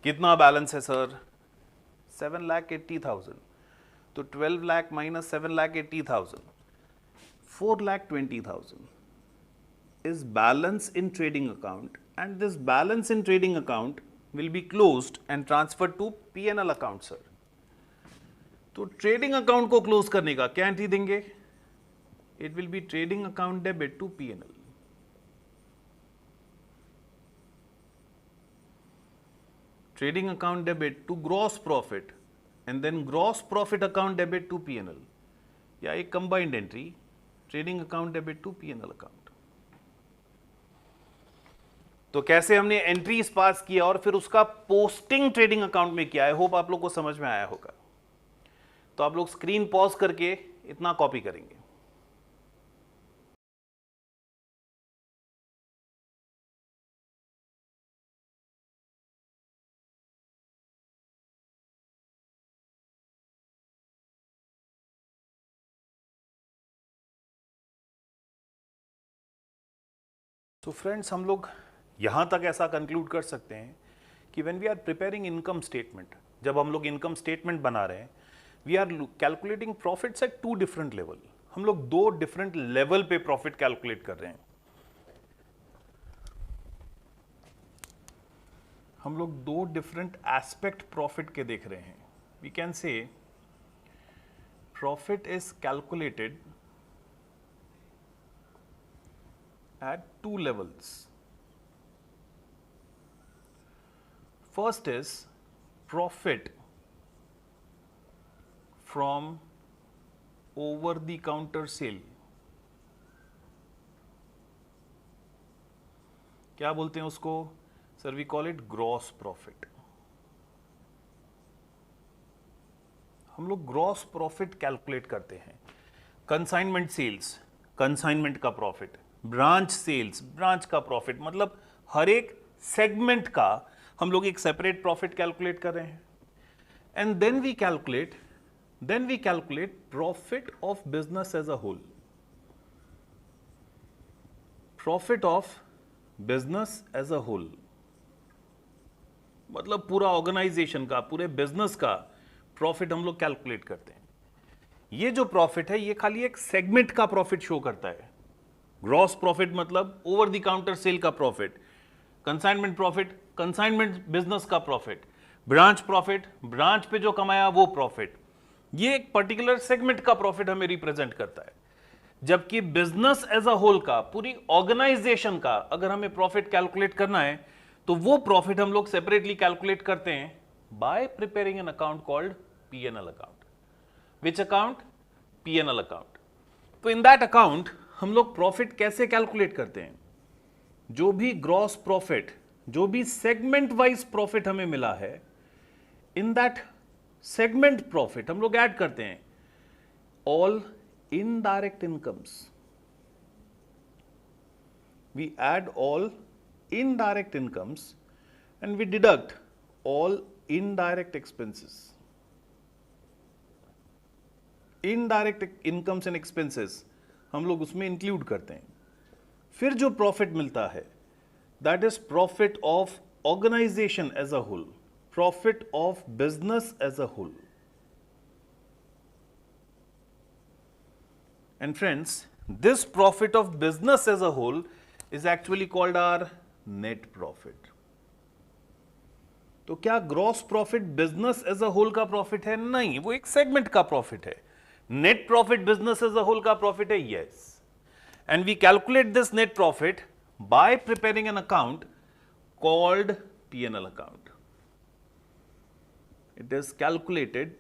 S1: कितना बैलेंस है सर? 7,80,000। तो 12 lakh minus 7,80,000, 4,20,000 is balance in trading account, and this balance in trading account will be closed and transferred to P&L account, sir. तो trading account को close करने का क्या entry देंगे? It will be trading account debit to P&L. Trading account debit to gross profit and then gross profit account debit to P&L, या एक combined entry trading account debit to P&L account. तो कैसे हमने entries pass किया और फिर उसका posting trading account में किया है, होप आप लोग को समझ में आया होगा। तो आप लोग स्क्रीन पॉज करके इतना कॉपी करेंगे। तो फ्रेंड्स, हम लोग यहां तक ऐसा कंक्लूड कर सकते हैं कि when we are preparing income statement, जब हम लोग इनकम स्टेटमेंट बना रहे हैं, we are calculating profits at 2 different level. हम लोग 2 डिफरेंट लेवल पे प्रॉफिट कैलकुलेट कर रहे हैं। हम लोग 2 डिफरेंट एस्पेक्ट प्रॉफिट के देख रहे हैं। We can say profit is calculated at 2 levels. First is profit from over the counter sale. क्या बोलते हैं उसको? Sir, we call it gross profit. हम लोग ग्रॉस प्रॉफिट कैलकुलेट करते हैं। कंसाइनमेंट सेल्स, कंसाइनमेंट का प्रॉफिट, ब्रांच सेल्स, ब्रांच का प्रॉफिट, मतलब हर एक सेगमेंट का हम लोग एक सेपरेट प्रॉफिट कैलकुलेट कर रहे हैं। And then we calculate profit of business as a whole. Profit of business as a whole मतलब पूरा ऑर्गेनाइजेशन का, पूरे बिजनेस का प्रॉफिट हम लोग कैलकुलेट करते हैं। ये जो प्रॉफिट है ये खाली एक सेगमेंट का प्रॉफिट शो करता है। ग्रॉस प्रॉफिट मतलब ओवर द काउंटर सेल का profit, consignment profit, consignment business का प्रॉफिट, ब्रांच प्रॉफिट, ब्रांच पे जो कमाया वो प्रॉफिट। ये एक पर्टिकुलर सेगमेंट का प्रॉफिट हमें रिप्रेजेंट करता है। जबकि बिजनेस एज अ होल का, पूरी ऑर्गेनाइजेशन का अगर हमें प्रॉफिट कैलकुलेट करना है तो वो प्रॉफिट हम लोग सेपरेटली कैलकुलेट करते हैं bye preparing an account called P&L account. Which account? P&L account. तो इन दैट अकाउंट हम लोग प्रॉफिट कैसे कैलकुलेट करते हैं? जो भी ग्रॉस प्रॉफिट, जो भी सेगमेंट वाइज प्रॉफिट हमें मिला है, इन दैट सेगमेंट प्रॉफिट हम लोग ऐड करते हैं all indirect incomes. We add all indirect incomes and we deduct all indirect expenses. Indirect incomes and expenses हम लोग उसमें इंक्लूड करते हैं। फिर जो प्रॉफिट मिलता है that is profit of organisation as a whole, profit of business as a whole. And friends, this profit of business as a whole is actually called our net profit. तो क्या gross profit business as a whole का profit है? नहीं, वो एक segment का profit है। Net profit business as a whole का प्रॉफिट है, yes. And we calculate this net profit by preparing an account called P&L account. It is calculated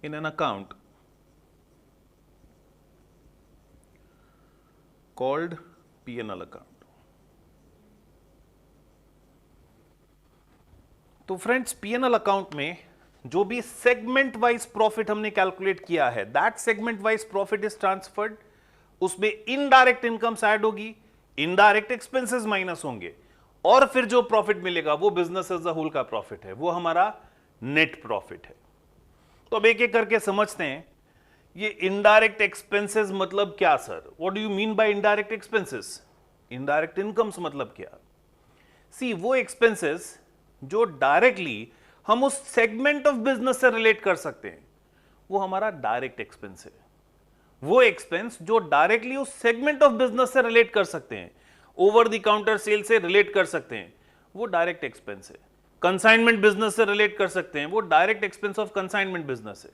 S1: in an account called P&L account. तो friends, P&L account में जो भी segment wise profit हमने calculate किया है, that segment wise profit is transferred. उसमें indirect incomes add होगी, indirect expenses minus होंगे, और फिर जो प्रॉफिट मिलेगा वो बिजनेस एज अ होल का प्रॉफिट है, वो हमारा नेट प्रॉफिट है। तो अब एक एक करके समझते हैं ये इनडायरेक्ट एक्सपेंसेस मतलब क्या sir? What do you mean by indirect expenses? Indirect incomes मतलब क्या? सी, वो एक्सपेंसेस जो डायरेक्टली हम उस सेगमेंट ऑफ बिजनेस से रिलेट कर सकते हैं वो हमारा डायरेक्ट एक्सपेंस है। वो एक्सपेंस जो डायरेक्टली उस सेगमेंट ऑफ बिजनेस से रिलेट कर सकते हैं, ओवर द काउंटर सेल से रिलेट कर सकते हैं, वो डायरेक्ट एक्सपेंस है। कंसाइनमेंट बिजनेस से रिलेट कर सकते हैं, वो direct expense of consignment business है।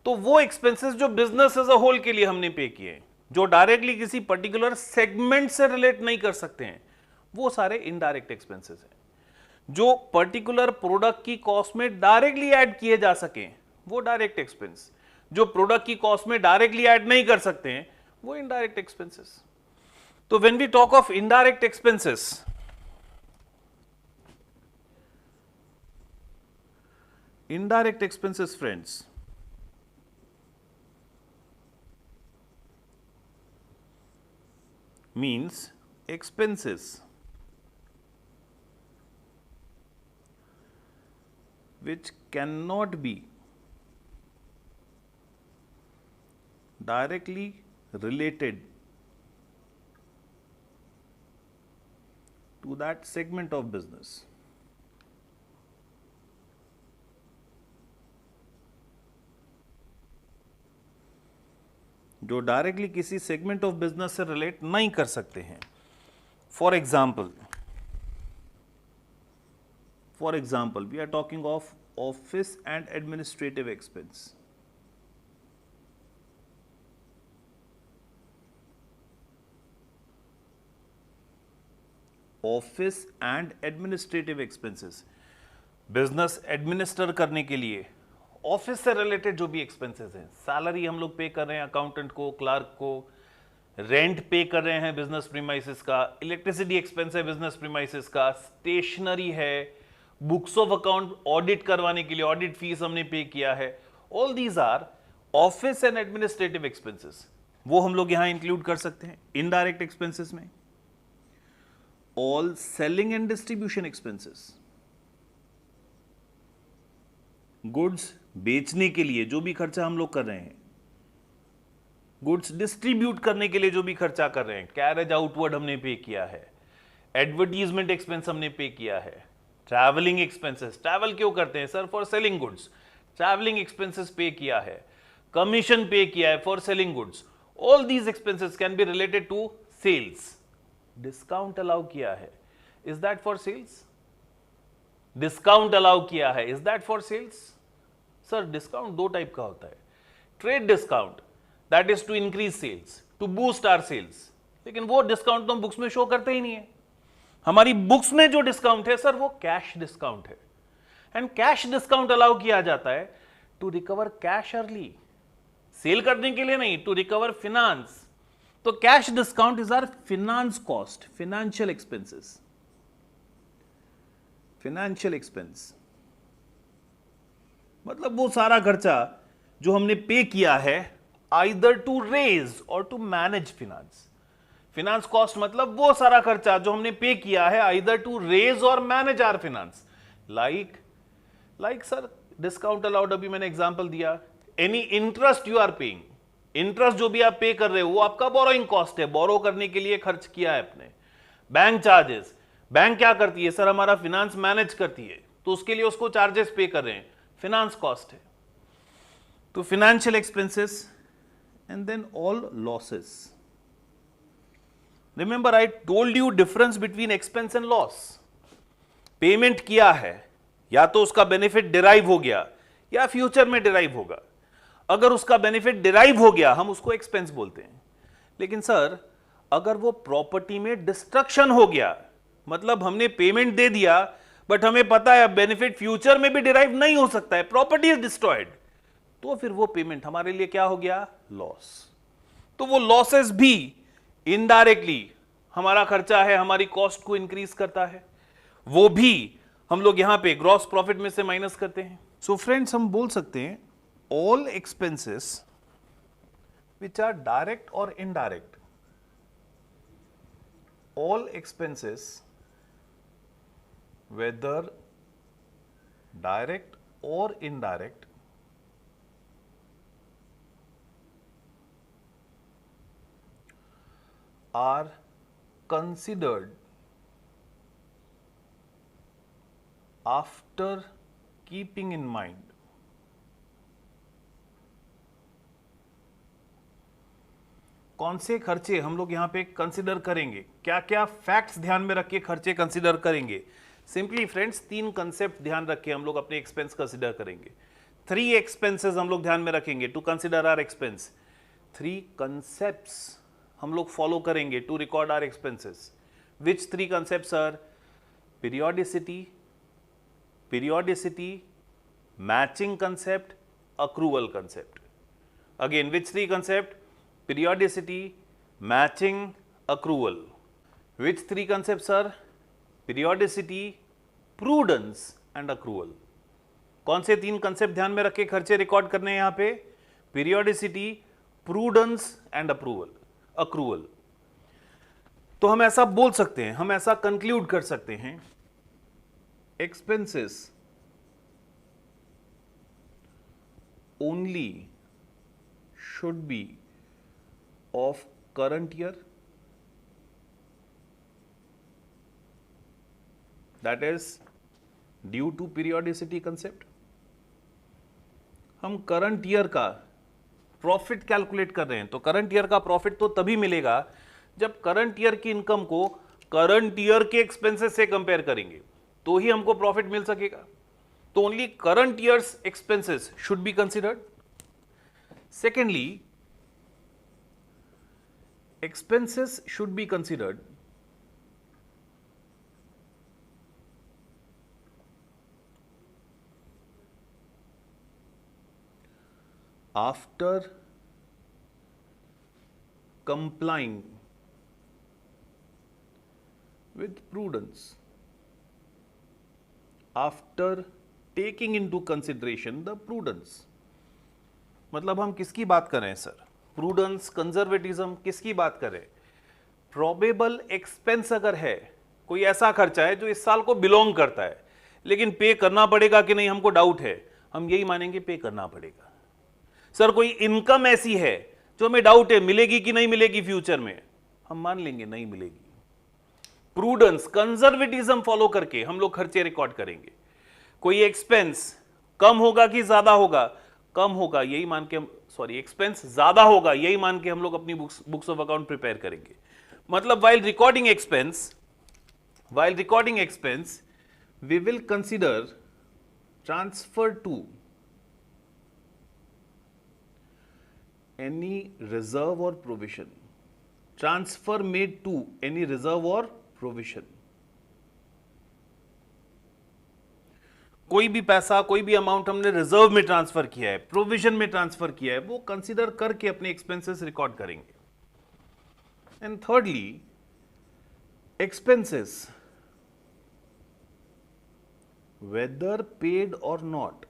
S1: तो वो एक्सपेंसेस जो बिजनेस एज अ होल के लिए हमने पे किए, जो डायरेक्टली किसी पर्टिकुलर सेगमेंट से रिलेट नहीं कर सकते हैं, वो सारे इनडायरेक्ट एक्सपेंसेस हैं। जो पर्टिकुलर प्रोडक्ट की कॉस्ट में डायरेक्टली ऐड किए जा सके वो डायरेक्ट एक्सपेंस, जो प्रोडक्ट की कॉस्ट में डायरेक्टली ऐड नहीं कर सकते हैं वो इनडायरेक्ट एक्सपेंसेस। तो when we talk of indirect expenses, indirect expenses friends means expenses which cannot be directly related to that segment of business. जो डायरेक्टली किसी सेगमेंट ऑफ बिजनेस से रिलेट नहीं कर सकते हैं। For example we are talking of office and administrative expense. Office and administrative expenses, business administer करने के लिए ऑफिस से रिलेटेड जो भी एक्सपेंसेस हैं, सैलरी हम लोग पे कर रहे हैं अकाउंटेंट को, क्लार्क को, रेंट पे कर रहे हैं बिजनेस प्रीमाइसेस का, इलेक्ट्रिसिटी एक्सपेंस है बिजनेस प्रीमाइसेस का, स्टेशनरी है, बुक्स ऑफ अकाउंट ऑडिट करवाने के लिए ऑडिट फीस हमने पे किया है, all these are office and administrative expenses. वो हम लोग यहां इंक्लूड कर सकते हैं इनडायरेक्ट एक्सपेंसेस में। All selling and distribution expenses, goods बेचने के लिए जो भी खर्चा हम लोग कर रहे हैं, गुड्स डिस्ट्रीब्यूट करने के लिए जो भी खर्चा कर रहे हैं, कैरेज आउटवर्ड हमने पे किया है, एडवर्टीजमेंट एक्सपेंस हमने पे किया है, ट्रैवलिंग एक्सपेंसेस, ट्रैवल क्यों करते हैं sir? For selling goods, travelling expenses pay किया है, कमीशन पे किया है for selling goods, all these expenses can be related to sales. Discount allow किया है, is that for sales? Discount allow किया है, is that for sales? Sir discount दो type का होता है, trade discount that is to increase sales, to boost our sales, लेकिन वो डिस्काउंट तो हम बुक्स में शो करते ही नहीं है। हमारी बुक्स में जो डिस्काउंट है सर वो कैश डिस्काउंट है, एंड कैश डिस्काउंट अलाउ किया जाता है to recover cash early, sale करने के लिए नहीं, टू रिकवर फिनांस। तो cash discount is our finance cost, financial expenses, financial expense मतलब वो सारा खर्चा जो हमने पे किया है either to raise or to manage finance. Finance cost मतलब वो सारा खर्चा जो हमने पे किया है either to raise or manage our finance. Like sir discount allowed, अभी मैंने एग्जांपल दिया, any interest you are paying, interest जो भी आप पे कर रहे हो वो आपका बोरोइंग कॉस्ट है, बोरो करने के लिए खर्च किया है आपने। बैंक चार्जेस, बैंक क्या करती है सर? हमारा फिनांस मैनेज करती है, तो उसके लिए उसको चार्जेस पे कर रहे हैं, फिनांस कॉस्ट है। तो financial expenses and then all losses. Remember I told you difference between expense and loss. Payment किया है, या तो उसका बेनिफिट डिराइव हो गया या फ्यूचर में डिराइव होगा। अगर उसका बेनिफिट डिराइव हो गया हम उसको एक्सपेंस बोलते हैं। लेकिन सर अगर वो प्रॉपर्टी में डिस्ट्रक्शन हो गया, मतलब हमने पेमेंट दे दिया बट हमें पता है बेनिफिट फ्यूचर में भी डिराइव नहीं हो सकता है, प्रॉपर्टी इज डिस्ट्रॉयड, तो फिर वो पेमेंट हमारे लिए क्या हो गया? लॉस। तो वो लॉसेस भी इनडायरेक्टली हमारा खर्चा है, हमारी कॉस्ट को इंक्रीज करता है, वो भी हम लोग यहां पे ग्रॉस प्रॉफिट में से माइनस करते हैं। सो फ्रेंड्स हम बोल सकते हैं all expenses which are direct or indirect, all expenses whether direct or indirect are considered after keeping in mind कौन से खर्चे हम लोग यहां पे कंसिडर करेंगे, क्या क्या फैक्ट्स ध्यान में रख के खर्चे कंसिडर करेंगे। सिंपली फ्रेंड्स 3 कंसेप्ट ध्यान रख के हम लोग अपने एक्सपेंस कंसिडर करेंगे। 3 एक्सपेंसेस हम लोग ध्यान में रखेंगे to consider our expense. 3 concepts हम लोग फॉलो करेंगे to record our expenses. Which 3 concepts are? periodicity, matching concept, accrual concept. Again, which 3 concept? Periodicity, matching, accrual. Which 3 concepts are? Periodicity, prudence and accrual. कौन से 3 concept ध्यान में रख के खर्चे रिकॉर्ड करने हैं यहां पे? Periodicity, prudence and accrual. तो हम ऐसा बोल सकते हैं, हम ऐसा कंक्लूड कर सकते हैं, expenses only should be of current year, that is due to periodicity concept। हम करंट ईयर का प्रॉफिट कैलकुलेट कर रहे हैं, तो करंट ईयर का प्रॉफिट तो तभी मिलेगा जब करंट ईयर की इनकम को करंट ईयर के एक्सपेंसेस से कंपेयर करेंगे, तो ही हमको प्रॉफिट मिल सकेगा। तो only current years expenses should be considered. Secondly, expenses should be considered after complying with prudence, after taking into consideration the prudence। मतलब हम किसकी बात कर रहे हैं सर? प्रूडेंस, कंजर्वेटिज्म, किसकी बात कर रहे हैं? प्रोबेबल एक्सपेंस अगर है, कोई ऐसा खर्चा है जो इस साल को बिलोंग करता है लेकिन पे करना पड़ेगा कि नहीं हमको डाउट है, हम यही मानेंगे पे करना पड़ेगा। सर कोई इनकम ऐसी है जो हमें डाउट है मिलेगी कि नहीं मिलेगी फ्यूचर में, हम मान लेंगे नहीं मिलेगी। प्रूडेंस, कंजर्वेटिज्म फॉलो करके हम लोग खर्चे रिकॉर्ड करेंगे। कोई एक्सपेंस कम होगा कि ज्यादा होगा? कम होगा यही मान के एक्सपेंस ज्यादा होगा यही मान के हम लोग अपनी बुक्स ऑफ अकाउंट प्रिपेयर करेंगे। मतलब while recording expense we will consider transfer to any reserve or provision, transfer made to any reserve or provision। कोई भी पैसा, कोई भी अमाउंट हमने रिजर्व में ट्रांसफर किया है, प्रोविजन में ट्रांसफर किया है, वो कंसीडर करके अपने एक्सपेंसेस रिकॉर्ड करेंगे। And thirdly, expenses whether paid or not,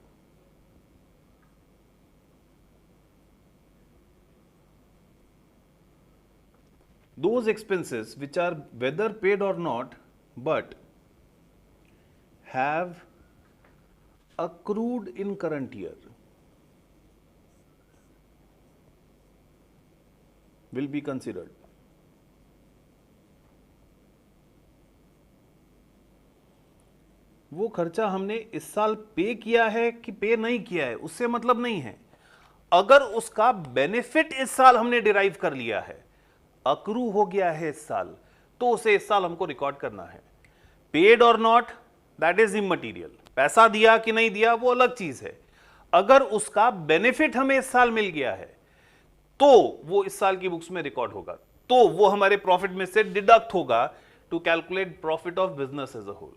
S1: those expenses which are whether paid or not but have accrued in current year will be considered। वो खर्चा हमने इस साल पे किया है कि पे नहीं किया है उससे मतलब नहीं है। अगर उसका बेनिफिट इस साल हमने डिराइव कर लिया है, अक्रू हो गया है इस साल, तो उसे इस साल हमको रिकॉर्ड करना है। Paid or not that is immaterial, पैसा दिया कि नहीं दिया वो अलग चीज है। अगर उसका बेनिफिट हमें इस साल मिल गया है तो वो इस साल की बुक्स में रिकॉर्ड होगा, तो वो हमारे प्रॉफिट में से डिडक्ट होगा to calculate profit of business as a whole.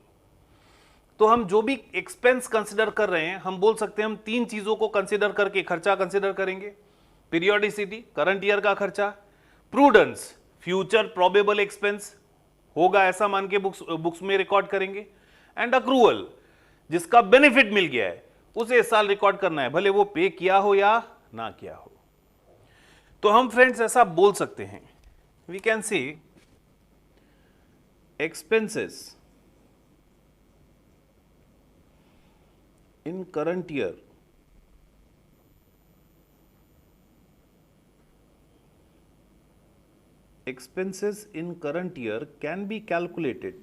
S1: तो हम जो भी एक्सपेंस कंसिडर कर रहे हैं, हम बोल सकते हैं हम 3 चीजों को कंसिडर करके खर्चा कंसिडर करेंगे। पीरियोडिसिटी, करंट ईयर का खर्चा, प्रूडेंस, फ्यूचर प्रोबेबल एक्सपेंस होगा ऐसा मान के बुक्स में रिकॉर्ड करेंगे, एंड अक्रूवल, जिसका बेनिफिट मिल गया है उसे इस साल रिकॉर्ड करना है, भले वो पे किया हो या ना किया हो। तो हम फ्रेंड्स ऐसा बोल सकते हैं, we can see expenses in current year expenses in current year can be calculated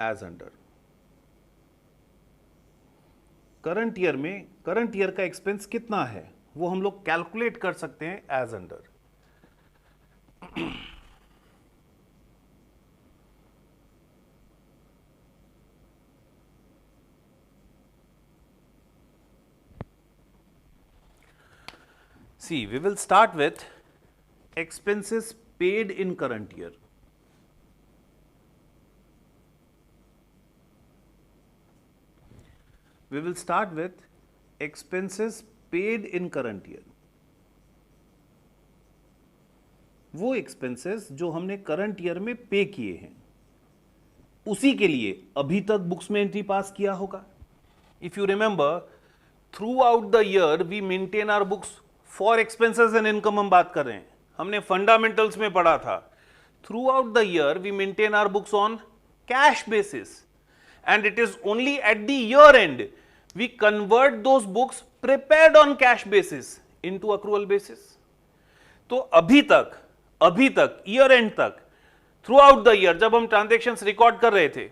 S1: as under. Current year में करंट ईयर का एक्सपेंस कितना है वो हम लोग कैलकुलेट कर सकते हैं as under. See, we will start with expenses paid in current year. We will start with expenses paid in current year. वो expenses जो हमने current year में पे किए हैं उसी के लिए अभी तक बुक्स में एंट्री पास किया होगा. If you remember, throughout the year we maintain our books for expenses and income हम बात कर रहे हैं, हमने फंडामेंटल्स में पढ़ा था. Throughout the year we maintain our books on cash basis and it is only at the year end we convert those books prepared on cash basis into accrual basis. तो अभी तक year end तक throughout the year जब हम transactions record कर रहे थे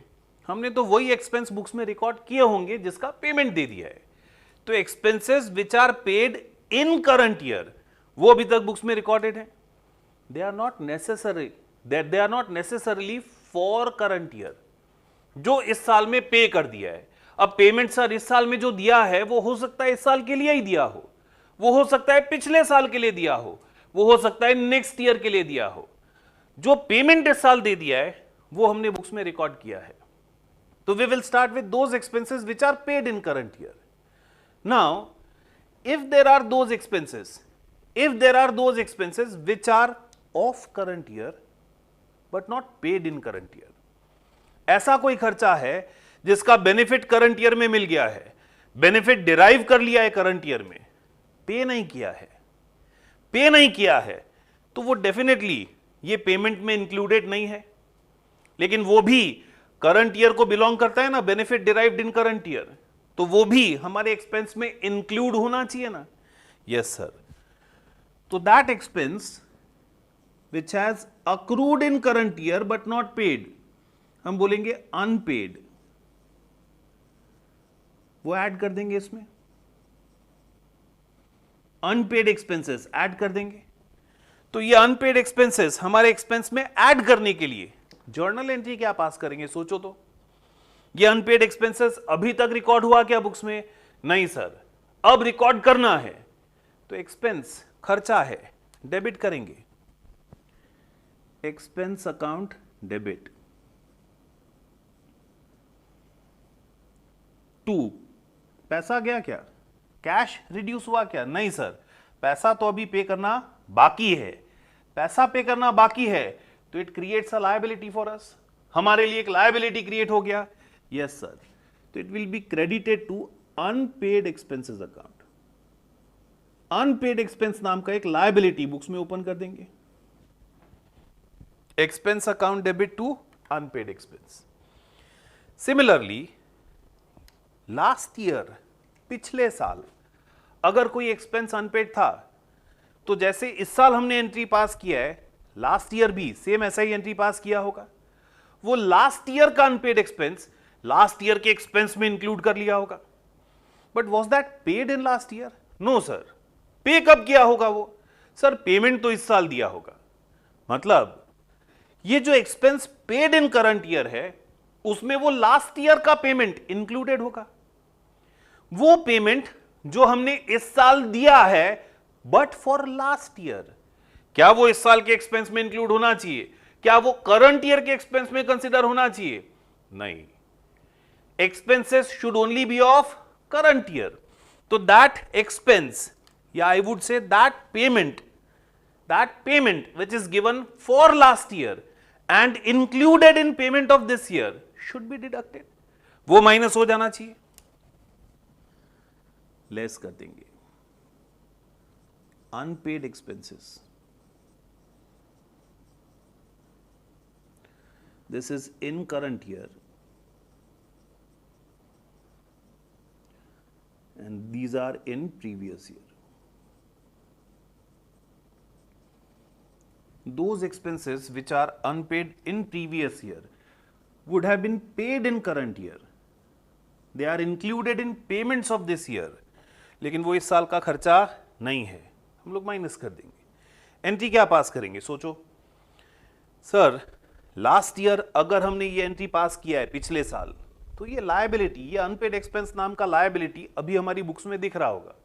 S1: हमने तो वही एक्सपेंस बुक्स में रिकॉर्ड किए होंगे जिसका पेमेंट दे दिया है. तो expenses which are paid in current year वो अभी तक बुक्स में रिकॉर्डेड है. They are not necessarily for current year, जो इस साल में पे कर दिया है. अब पेमेंट सर इस साल में जो दिया है वो हो सकता है इस साल के लिए ही दिया हो, वो हो सकता है पिछले साल के लिए दिया हो, वो हो सकता है नेक्स्ट ईयर के लिए दिया हो. जो पेमेंट इस साल दे दिया है वो हमने बुक्स में रिकॉर्ड किया है. तो we will start with those expenses which are paid in current year. Now if there are those expenses which are of current year but not paid in current year, ऐसा कोई खर्चा है जिसका benefit current year में मिल गया है, benefit derive कर लिया है करंट ईयर में, पे नहीं किया है, तो वो डेफिनेटली ये पेमेंट में इंक्लूडेड नहीं है. लेकिन वो भी करंट ईयर को बिलोंग करता है ना, बेनिफिट डिराइव्ड इन करंट ईयर, तो वो भी हमारे एक्सपेंस में इंक्लूड होना चाहिए ना. Yes sir. तो that expense which has accrued in current year but not paid हम बोलेंगे अनपेड. वो ऐड कर देंगे इसमें, अनपेड एक्सपेंसेस ऐड कर देंगे. तो ये अनपेड एक्सपेंसेस हमारे एक्सपेंस में ऐड करने के लिए जर्नल एंट्री क्या पास करेंगे सोचो तो. ये अनपेड एक्सपेंसेस अभी तक रिकॉर्ड हुआ क्या बुक्स में? नहीं सर, अब रिकॉर्ड करना है. तो एक्सपेंस खर्चा है, डेबिट करेंगे, एक्सपेंस अकाउंट डेबिट. 2 पैसा गया क्या? कैश रिड्यूस हुआ क्या? नहीं सर, पैसा तो अभी पे करना बाकी है. पैसा पे करना बाकी है तो it creates a liability for us, हमारे लिए एक लायबिलिटी क्रिएट हो गया. Yes sir. तो it will be credited to unpaid expenses account. Unpaid expense नाम का एक लायबिलिटी बुक्स में ओपन कर देंगे. Expense account debit to unpaid expense. Similarly last year, पिछले साल अगर कोई एक्सपेंस अनपेड था तो जैसे इस साल हमने एंट्री पास किया है, लास्ट ईयर भी सेम ऐसा ही एंट्री पास किया होगा. वो लास्ट ईयर का अनपेड एक्सपेंस लास्ट ईयर के एक्सपेंस में इंक्लूड कर लिया होगा. But was that paid in last year? No sir. Pay कब किया होगा वो? सर पेमेंट तो इस साल दिया होगा. मतलब ये जो expense paid in current year है उसमें वो लास्ट ईयर का पेमेंट इंक्लूडेड होगा. वो पेमेंट जो हमने इस साल दिया है बट फॉर लास्ट ईयर, क्या वो इस साल के एक्सपेंस में इंक्लूड होना चाहिए? क्या वो करंट ईयर के एक्सपेंस में कंसीडर होना चाहिए? नहीं. Expenses should only be of current year. So that expense, I would say that payment which is given for last year and included in payment of this year should be deducted. वो minus हो जाना चाहिए. Less कर देंगे. Unpaid expenses. This is in current year. And these are in previous year. those expenses which are unpaid in previous year would have been paid in current year. They are included in payments of this year. लेकिन वो इस साल का खर्चा नहीं है, हम लोग माइनस कर देंगे। एंट्री क्या पास करेंगे, सोचो सर, लास्ट ईयर अगर हमने ये एंट्री पास किया है पिछले साल, तो ये लायबिलिटी, ये अनपेड एक्सपेंस नाम का लायबिलिटी अभी हमारी बुक्स में दिख रहा होगा।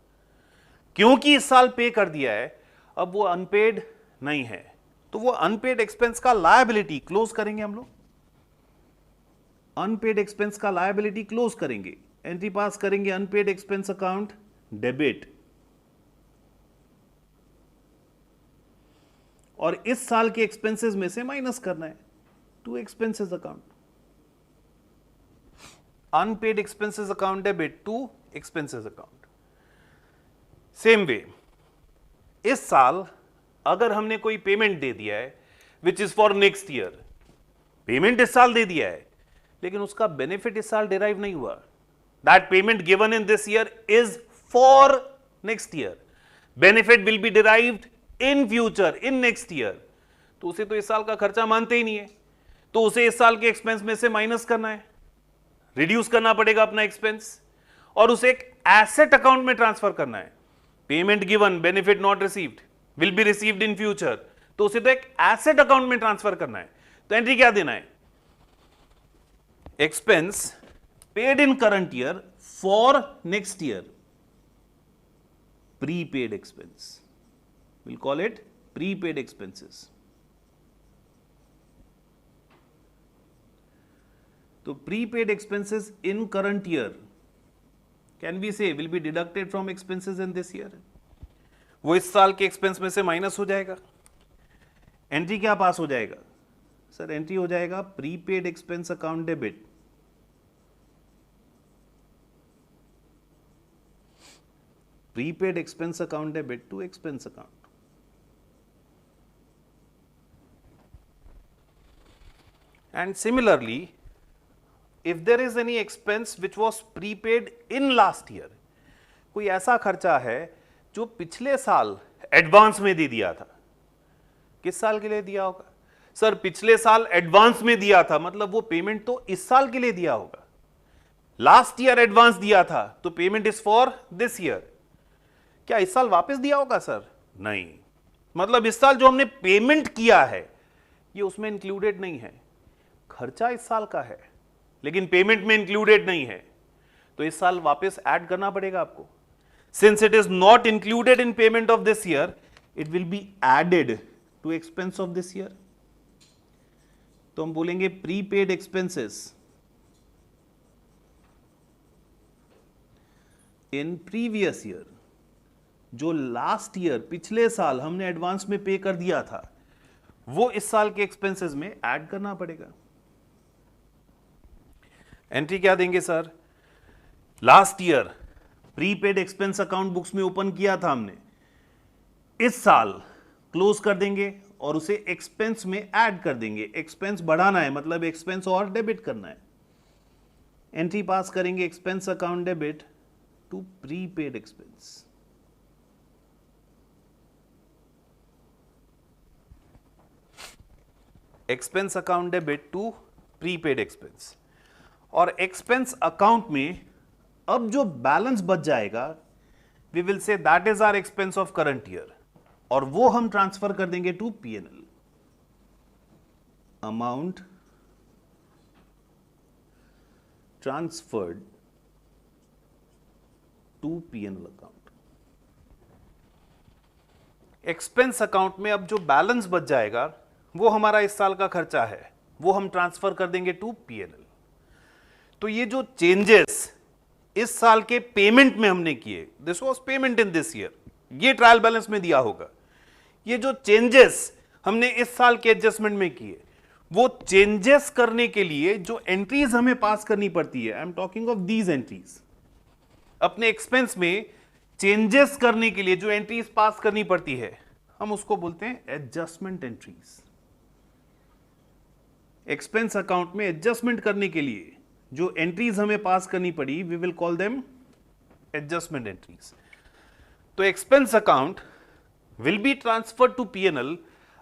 S1: क्योंकि इस साल पे कर दिया है, अब वो अनपेड नहीं है, तो वो अनपेड एक्सपेंस का लायबिलिटी क्लोज करेंगे हम लोग। अनपेड एक्सपेंस का लायबिलिटी क्लोज करेंगे, एंट्री पास करेंगे अनपेड एक्सपेंस अकाउंट डेबिट, और इस साल के एक्सपेंसेस में से माइनस करना है to expenses account, unpaid expenses account debit to expenses account. Same way, इस साल अगर हमने कोई पेमेंट दे दिया है which is for next year, payment इस साल दे दिया है लेकिन उसका बेनिफिट इस साल डिराइव नहीं हुआ, that payment given in this year is for next year, benefit will be derived in future in next year, तो उसे तो इस साल का खर्चा मानते ही नहीं है, तो उसे इस साल के एक्सपेंस में से माइनस करना है, रिड्यूस करना पड़ेगा अपना एक्सपेंस, और उसे एक एसेट अकाउंट में ट्रांसफर करना है। Payment given, benefit not received, will be received in future, तो उसे तो एक एसेट अकाउंट में ट्रांसफर करना है। तो एंट्री क्या देना है, expense paid in current year for next year, prepaid expense, we'll call it prepaid expenses. तो prepaid expenses in current year can we say will be deducted from expenses in this year, वो इस साल के expense में से minus हो जाएगा। Entry क्या पास हो जाएगा सर, एंट्री हो जाएगा prepaid expense account debit, prepaid expense account debit to expense account. And similarly, if there is any expense which was prepaid in last year, कोई ऐसा खर्चा है जो पिछले साल एडवांस में दे दिया था, किस साल के लिए दिया होगा सर, पिछले साल एडवांस में दिया था, मतलब वो पेमेंट तो इस साल के लिए दिया होगा। लास्ट ईयर एडवांस दिया था तो payment is for this year, क्या इस साल वापस दिया होगा सर, नहीं, मतलब इस साल जो हमने पेमेंट किया है ये उसमें इंक्लूडेड नहीं है, खर्चा इस साल का है लेकिन पेमेंट में इंक्लूडेड नहीं है, तो इस साल वापस ऐड करना पड़ेगा आपको। Since it is not included in payment of this year, it will be added to expense of this year, तो हम बोलेंगे prepaid expenses in previous year, जो लास्ट ईयर पिछले साल हमने एडवांस में पे कर दिया था वो इस साल के एक्सपेंसेस में ऐड करना पड़ेगा। एंट्री क्या देंगे sir, last year prepaid expense account books में ओपन किया था हमने, इस साल क्लोज कर देंगे और उसे एक्सपेंस में ऐड कर देंगे, एक्सपेंस बढ़ाना है मतलब एक्सपेंस और डेबिट करना है। एंट्री पास करेंगे expense account debit to prepaid expense, expense account debit to prepaid expense, और एक्सपेंस अकाउंट में अब जो बैलेंस बच जाएगा we will say that is our expense of current year, और वो हम ट्रांसफर कर देंगे to PNL, amount transferred to PNL account. Expense account में अब जो बैलेंस बच जाएगा वो हमारा इस साल का खर्चा है, वो हम ट्रांसफर कर देंगे टू पीएनएल। तो ये जो चेंजेस इस साल के पेमेंट में हमने किए, this was payment in this year, ये ट्रायल बैलेंस में दिया होगा। ये जो चेंजेस हमने इस साल के एडजस्टमेंट में किए, वो चेंजेस करने के लिए जो एंट्रीज हमें पास करनी पड़ती है, I am talking of these entries, अपने एक्सपेंस में चेंजेस करने के लिए जो एंट्रीज पास करनी पड़ती है, हम उसको बोलते हैं एडजस्टमेंट एंट्रीज। एक्सपेंस अकाउंट में एडजस्टमेंट करने के लिए जो एंट्रीज हमें पास करनी पड़ी, we will call them adjustment entries. तो expense account will be transferred to PNL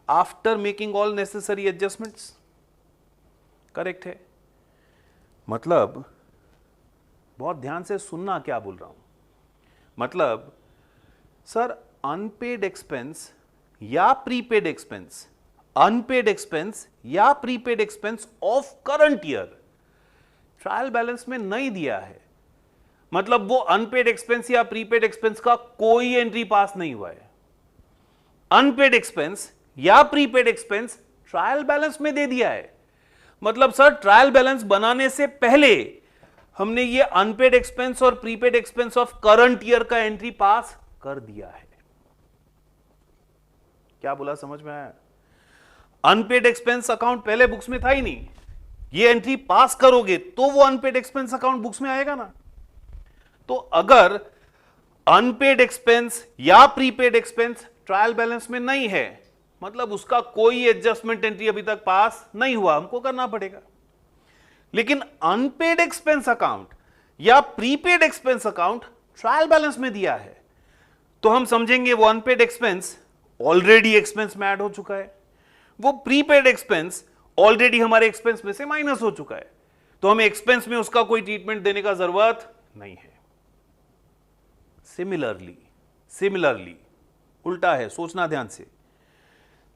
S1: after making all necessary adjustments. Correct है। मतलब बहुत ध्यान से सुनना क्या बोल रहा हूं। मतलब सर अनपेड एक्सपेंस या प्रीपेड एक्सपेंस, अनपेड एक्सपेंस या prepaid expense of current year trial balance में नहीं दिया है, मतलब वो अनपेड एक्सपेंस या प्रीपेड एक्सपेंस का कोई एंट्री पास नहीं हुआ है। अनपेड एक्सपेंस या प्रीपेड एक्सपेंस ट्रायल बैलेंस में दे दिया है, मतलब सर ट्रायल बैलेंस बनाने से पहले हमने ये अनपेड एक्सपेंस और prepaid expense of current year का एंट्री पास कर दिया है। क्या बोला, समझ में आया? अनपेड एक्सपेंस अकाउंट पहले बुक्स में था ही नहीं, ये एंट्री पास करोगे तो वो अनपेड एक्सपेंस अकाउंट बुक्स में आएगा ना। तो अगर अनपेड एक्सपेंस या प्रीपेड एक्सपेंस ट्रायल बैलेंस में नहीं है, मतलब उसका कोई एडजस्टमेंट एंट्री अभी तक पास नहीं हुआ, हमको करना पड़ेगा। लेकिन अनपेड एक्सपेंस अकाउंट या prepaid expense account trial balance में दिया है, तो हम समझेंगे वो अनपेड एक्सपेंस ऑलरेडी एक्सपेंस में ऐड हो चुका है, वो प्रीपेड एक्सपेंस ऑलरेडी हमारे एक्सपेंस में से माइनस हो चुका है, तो हमें एक्सपेंस में उसका कोई ट्रीटमेंट देने का जरूरत नहीं है। सिमिलरली उल्टा है, सोचना ध्यान से।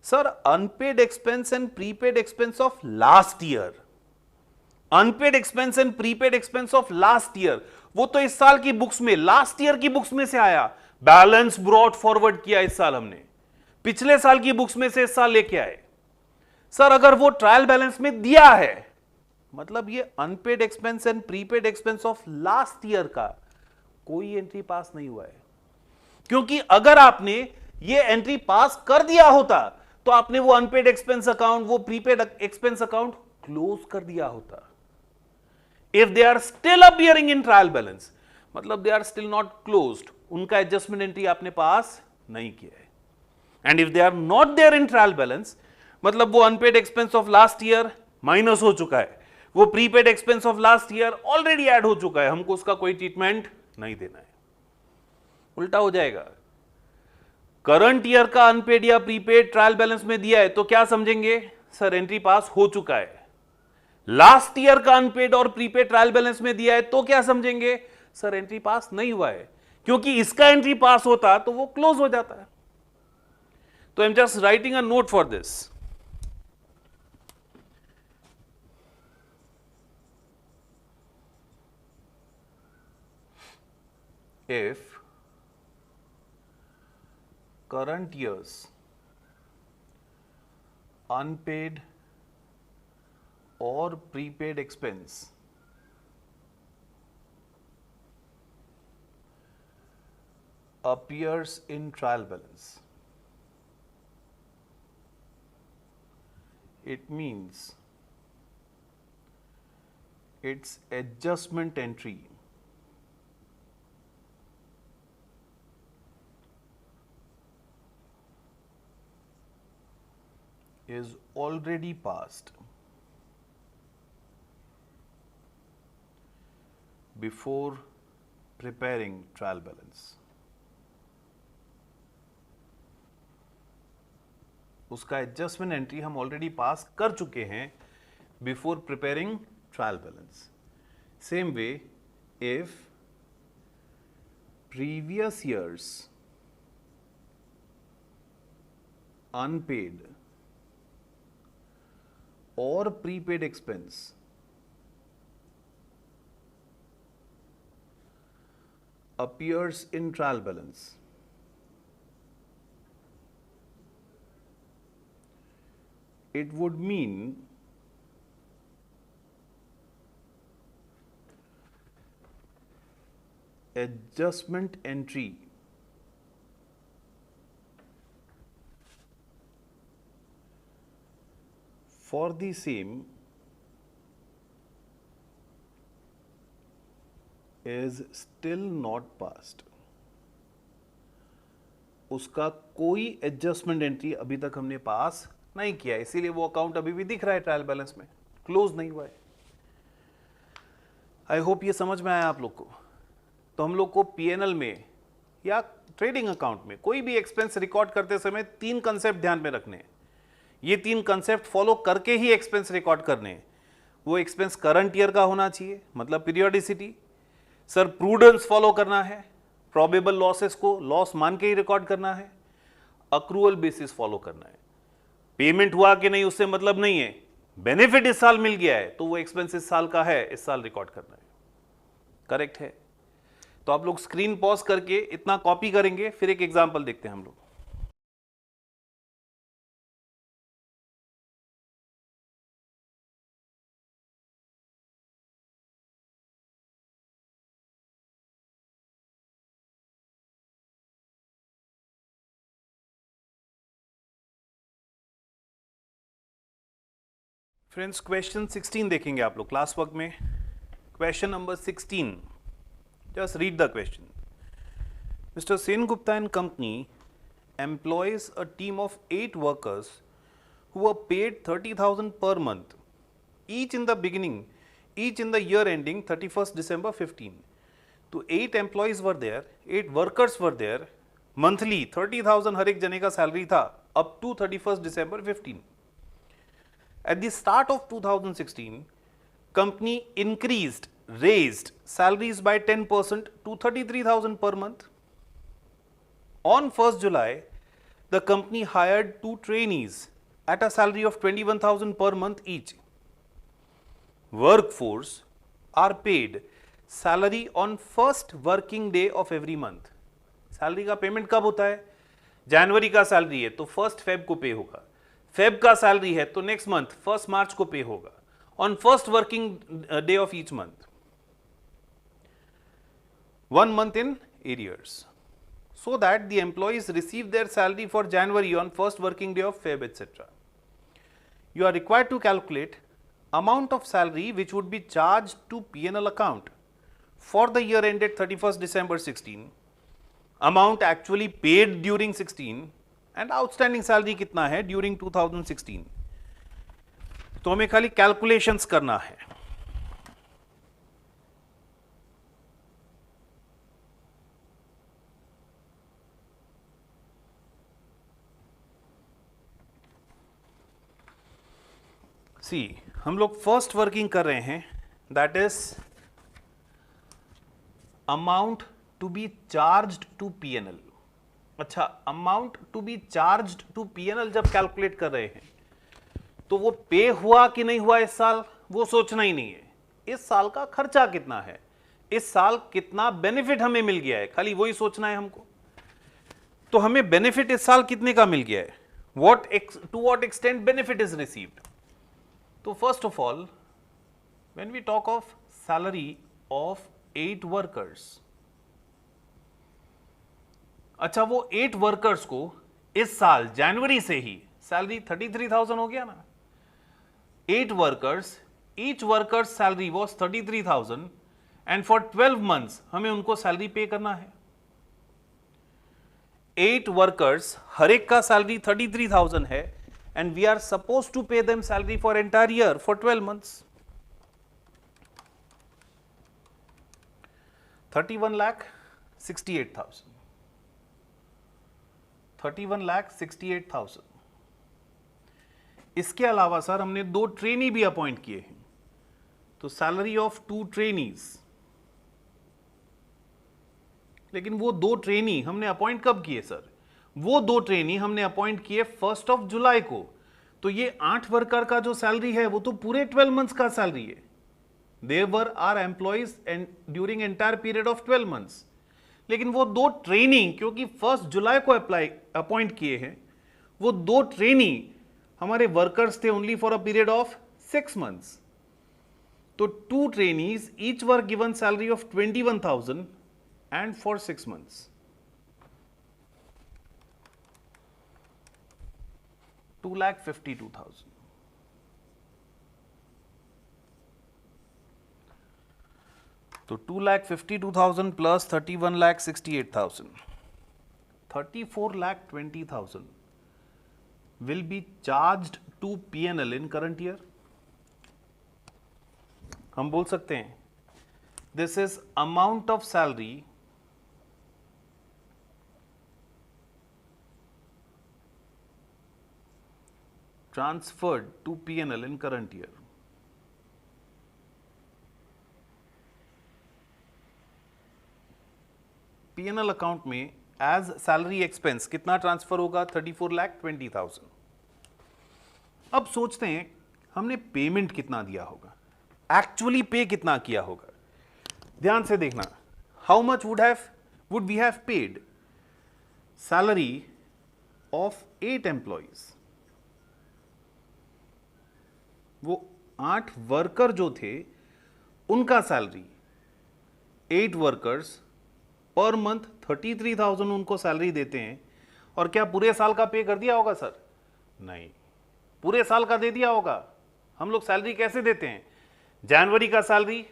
S1: Sir unpaid expense and prepaid expense of last year, unpaid expense and prepaid expense of last year, वो तो इस साल की बुक्स में, लास्ट ईयर की बुक्स में से आया, बैलेंस ब्रॉट फॉरवर्ड किया इस साल हमने, पिछले साल की बुक्स में से इस साल लेके आए। सर अगर वो ट्रायल बैलेंस में दिया है, मतलब ये unpaid expense and prepaid expense of last year का कोई एंट्री पास नहीं हुआ है, क्योंकि अगर आपने ये एंट्री पास कर दिया होता तो आपने वो अनपेड एक्सपेंस अकाउंट, वो प्रीपेड एक्सपेंस अकाउंट क्लोज कर दिया होता। If they are still appearing in trial balance, मतलब they are still not closed, उनका एडजस्टमेंट एंट्री आपने पास नहीं किया है। And if they are not there in trial balance, मतलब वो unpaid expense of last year minus हो चुका है, वो prepaid expense of last year already add हो चुका है, हमको उसका कोई ट्रीटमेंट नहीं देना है। उल्टा हो जाएगा, करंट ईयर का अनपेड या प्रीपेड ट्रायल बैलेंस में दिया है तो क्या समझेंगे, सर एंट्री पास हो चुका है। लास्ट ईयर का अनपेड और प्रीपेड ट्रायल बैलेंस में दिया है तो क्या समझेंगे, सर एंट्री पास नहीं हुआ है, क्योंकि इसका एंट्री पास होता तो वो क्लोज हो जाता है। तो I am just writing a note for this. If current year's unpaid or prepaid expense appears in trial balance, it means its adjustment entry is already passed before preparing trial balance. उसका adjustment entry हम already pass कर चुके हैं before preparing trial balance. Same way, if previous years unpaid or prepaid expense appears in trial balance, it would mean adjustment entry for the same is still not passed. उसका कोई adjustment entry अभी तक हमने पास नहीं किया, इसीलिए वो account अभी भी दिख रहा है ट्रायल बैलेंस में, क्लोज नहीं हुआ है। आई होप ये समझ में आया आप लोग को। तो हम लोग को पीएनएल में या ट्रेडिंग अकाउंट में कोई भी एक्सपेंस रिकॉर्ड करते समय तीन कंसेप्ट ध्यान में रखने हैं। ये 3 कंसेप्ट फॉलो करके ही एक्सपेंस रिकॉर्ड करने हैं। वो एक्सपेंस करंट ईयर का होना चाहिए, मतलब पीरियोडिसिटी। सर प्रूडेंस फॉलो करना है, प्रोबेबल लॉसेस को लॉस मान के ही रिकॉर्ड करना है, अक्रूअल बेसिस फॉलो करना है। पेमेंट हुआ कि नहीं उससे मतलब नहीं है, बेनिफिट इस साल मिल गया है तो वो एक्सपेंस इस साल का है, इस साल रिकॉर्ड करना है। करेक्ट है? तो आप लोग स्क्रीन पॉज करके इतना कॉपी करेंगे, फिर एक एग्जांपल देखते हैं हम लोग। फ्रेंड्स क्वेश्चन 16 देखेंगे आप लोग क्लास वर्क में। Question number 16, just read the question. Mister Sen Gupta and company employs a team of 8 workers who were paid 30,000 per month, each in the beginning, each in the year ending 31st December 15. तो 8 employees were there, 8 workers were there, monthly 30,000 हर एक जने का salary था up to 31st December 15. At the start of 2016, company raised salaries by 10% to 33,000 per month. On 1st July, the company hired 2 trainees at a salary of 21,000 per month each. Workforce are paid salary on first working day of every month. Salary का payment कब होता है? जनवरी का salary है तो 1st Feb को पे होगा, फेब का सैलरी है तो नेक्स्ट मंथ 1st March को पे होगा, on first working day of each month, 1 month in arrears, so that the employees receive their salary for January on first working day of Feb, etc. You are required to calculate amount of salary which would be charged to P&L account for the year ended 31st December 16, amount actually paid during 16 and outstanding salary कितना है during 2016. तो हमें खाली calculations करना है। सी हम लोग first working कर रहे हैं, that is amount to be charged to PNL. अच्छा, amount to be charged to PNL जब कैलकुलेट कर रहे हैं तो वो पे हुआ कि नहीं हुआ इस साल वो सोचना ही नहीं है, इस साल का खर्चा कितना है, इस साल कितना बेनिफिट हमें मिल गया है, खाली वही सोचना है हमको। तो हमें बेनिफिट इस साल कितने का मिल गया है, to what extent benefit is received. तो first of all when we talk of salary of 8 workers, अच्छा वो 8 वर्कर्स को इस साल जनवरी से ही सैलरी 33,000 हो गया ना। 8 workers, each workers salary was 33,000 and for 12 months हमें उनको सैलरी पे करना है। 8 वर्कर्स हर एक का सैलरी 33,000 है and we are supposed to pay them salary for entire year for 12 months. 31,68,000. 31,68,000. इसके अलावा सर हमने 2 ट्रेनी भी अपॉइंट किए हैं, तो सैलरी ऑफ 2 ट्रेनीज। लेकिन वो 2 ट्रेनी हमने अपॉइंट कब किए सर? वो 2 ट्रेनी हमने अपॉइंट किए 1st of July को। तो ये 8 वर्कर का जो सैलरी है वो तो पूरे 12 मंथ्स का सैलरी है। They were are employees and during entire period of 12 months. लेकिन वो 2 ट्रेनी क्योंकि 1st जुलाई को अपॉइंट किए हैं, वो 2 ट्रेनी हमारे वर्कर्स थे only for a period of 6 months. तो 2 trainees each were given salary of 21,000 and for 6 months. 2,52,000। तो 2,52,000 plus 31,68,000, 34,20,000 will be charged to P&L in current year. हम बोल सकते हैं this is amount of salary transferred to P&L in current year. P&L account में as salary expense कितना transfer होगा? 34,20,000। अब सोचते हैं हमने पेमेंट कितना दिया होगा, एक्चुअली पे कितना किया होगा। ध्यान से देखना, how much would we have paid? Salary of 8 employees, वो 8 वर्कर जो थे उनका सैलरी, 8 वर्कर्स पर मंथ 33,000 उनको सैलरी देते हैं। और क्या पूरे साल का पे कर दिया होगा सर? नहीं, पूरे साल का दे दिया होगा। हम लोग सैलरी कैसे देते हैं? जनवरी का सैलरी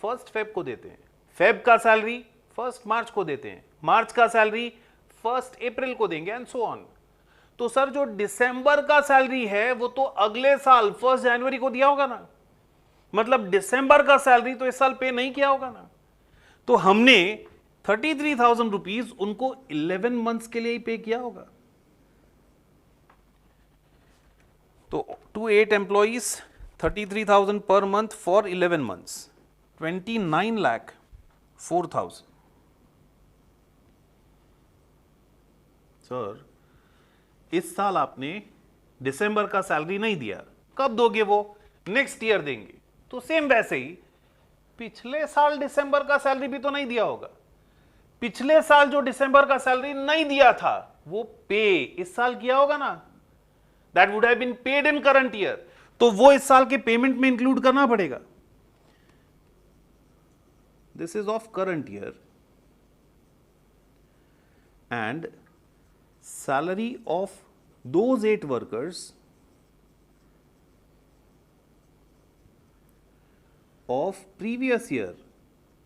S1: 1 फेब को देते हैं, फेब का सैलरी 1 मार्च को देते हैं, मार्च का सैलरी 1 अप्रैल को देंगे एंड सो ऑन। तो सर जो दिसंबर का सैलरी है वो तो अगले साल 1 जनवरी को दिया होगा ना, मतलब दिसंबर का सैलरी तो इस साल पे नहीं किया होगा ना। तो हमने 33,000 रुपीज उनको 11 मंथ्स के लिए ही पे किया होगा। तो to 8 employees 33,000 per month for 11 months, 29,04,000। Sir इस साल आपने दिसंबर का सैलरी नहीं दिया, कब दोगे? वो नेक्स्ट ईयर देंगे। तो सेम वैसे ही पिछले साल दिसंबर का सैलरी भी तो नहीं दिया होगा। पिछले साल जो दिसंबर का सैलरी नहीं दिया था वो पे इस साल किया होगा ना, that would have been paid in current year. तो वो इस साल के पेमेंट में इंक्लूड करना पड़ेगा। This is of current year and salary of those 8 workers of previous year.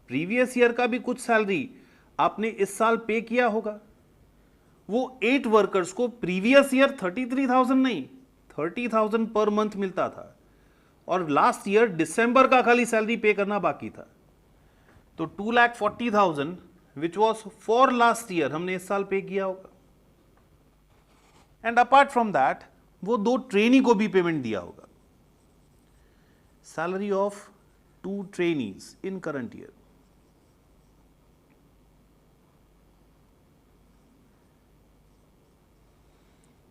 S1: Previous year का भी कुछ सैलरी आपने इस साल पे किया होगा। वो 8 वर्कर्स को प्रीवियस ईयर 33,000 नहीं 30,000 पर मंथ मिलता था, और लास्ट ईयर दिसंबर का खाली सैलरी पे करना बाकी था। तो 2,40,000 which was for last year हमने इस साल पे किया होगा। एंड अपार्ट फ्रॉम दैट वो 2 ट्रेनी को भी पेमेंट दिया होगा। Salary of 2 trainees in current year,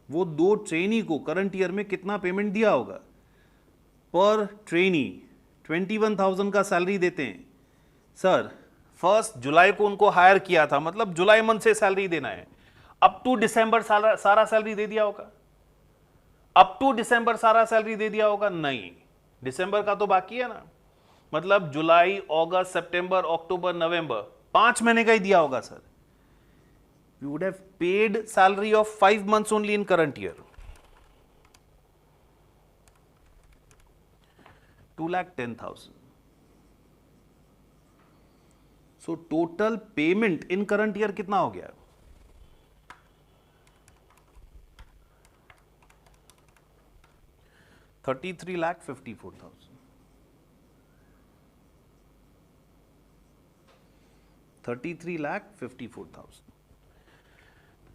S1: वो 2 ट्रेनी को करंट ईयर में कितना पेमेंट दिया होगा? पर ट्रेनी 21,000 का सैलरी देते हैं। सर 1 जुलाई को उनको हायर किया था, मतलब जुलाई मंथ से सैलरी देना है। अप टू दिसंबर सारा सैलरी दे दिया होगा? अप टू दिसंबर सारा सैलरी दे दिया होगा? नहीं, दिसंबर का तो बाकी है ना, मतलब जुलाई, अगस्त, सितंबर, अक्टूबर, नवंबर, 5 महीने का ही दिया होगा sir. We would have paid salary of 5 months only in current year. 2,10,000. So total payment in current year कितना हो गया? 33,54,000. 33,54,000.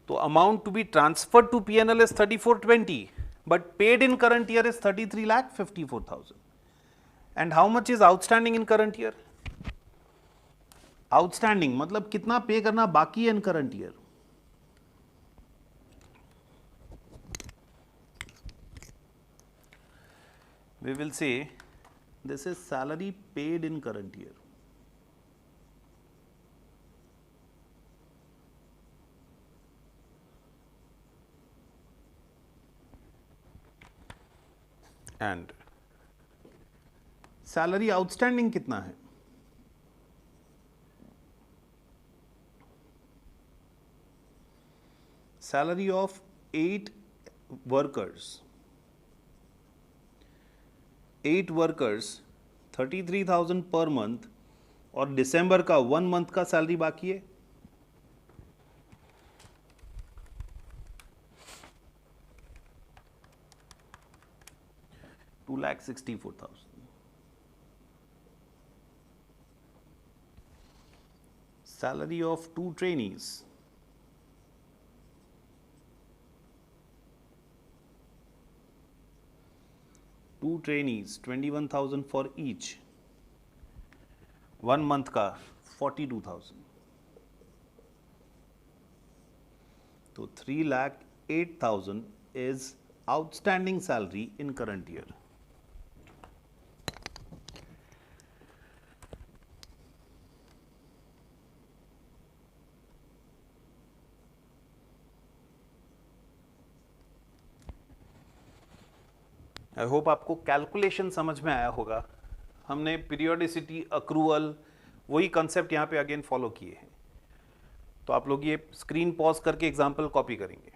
S1: So amount to be transferred to P&L is 3420, but paid in current year is 33,54,000. And how much is outstanding in current year? Outstanding मतलब कितना पे करना बाकी है in current year? We will say this is salary paid in current year. And salary outstanding कितना है? Salary of 8 workers 33,000 per month, और दिसंबर का 1 मंथ का सैलरी बाकी है। $2,64,000. Salary of 2 trainees. 2 trainees 21,000 for each, 1 month का 42,000, तो 3,08,000 is outstanding salary in current year. I hope आपको कैलकुलेशन समझ में आया होगा। हमने पीरियोडिसिटी, अक्रूवल, वही कंसेप्ट यहाँ पे अगेन फॉलो किए हैं। तो आप लोग ये स्क्रीन पॉज करके एग्जाम्पल कॉपी करेंगे।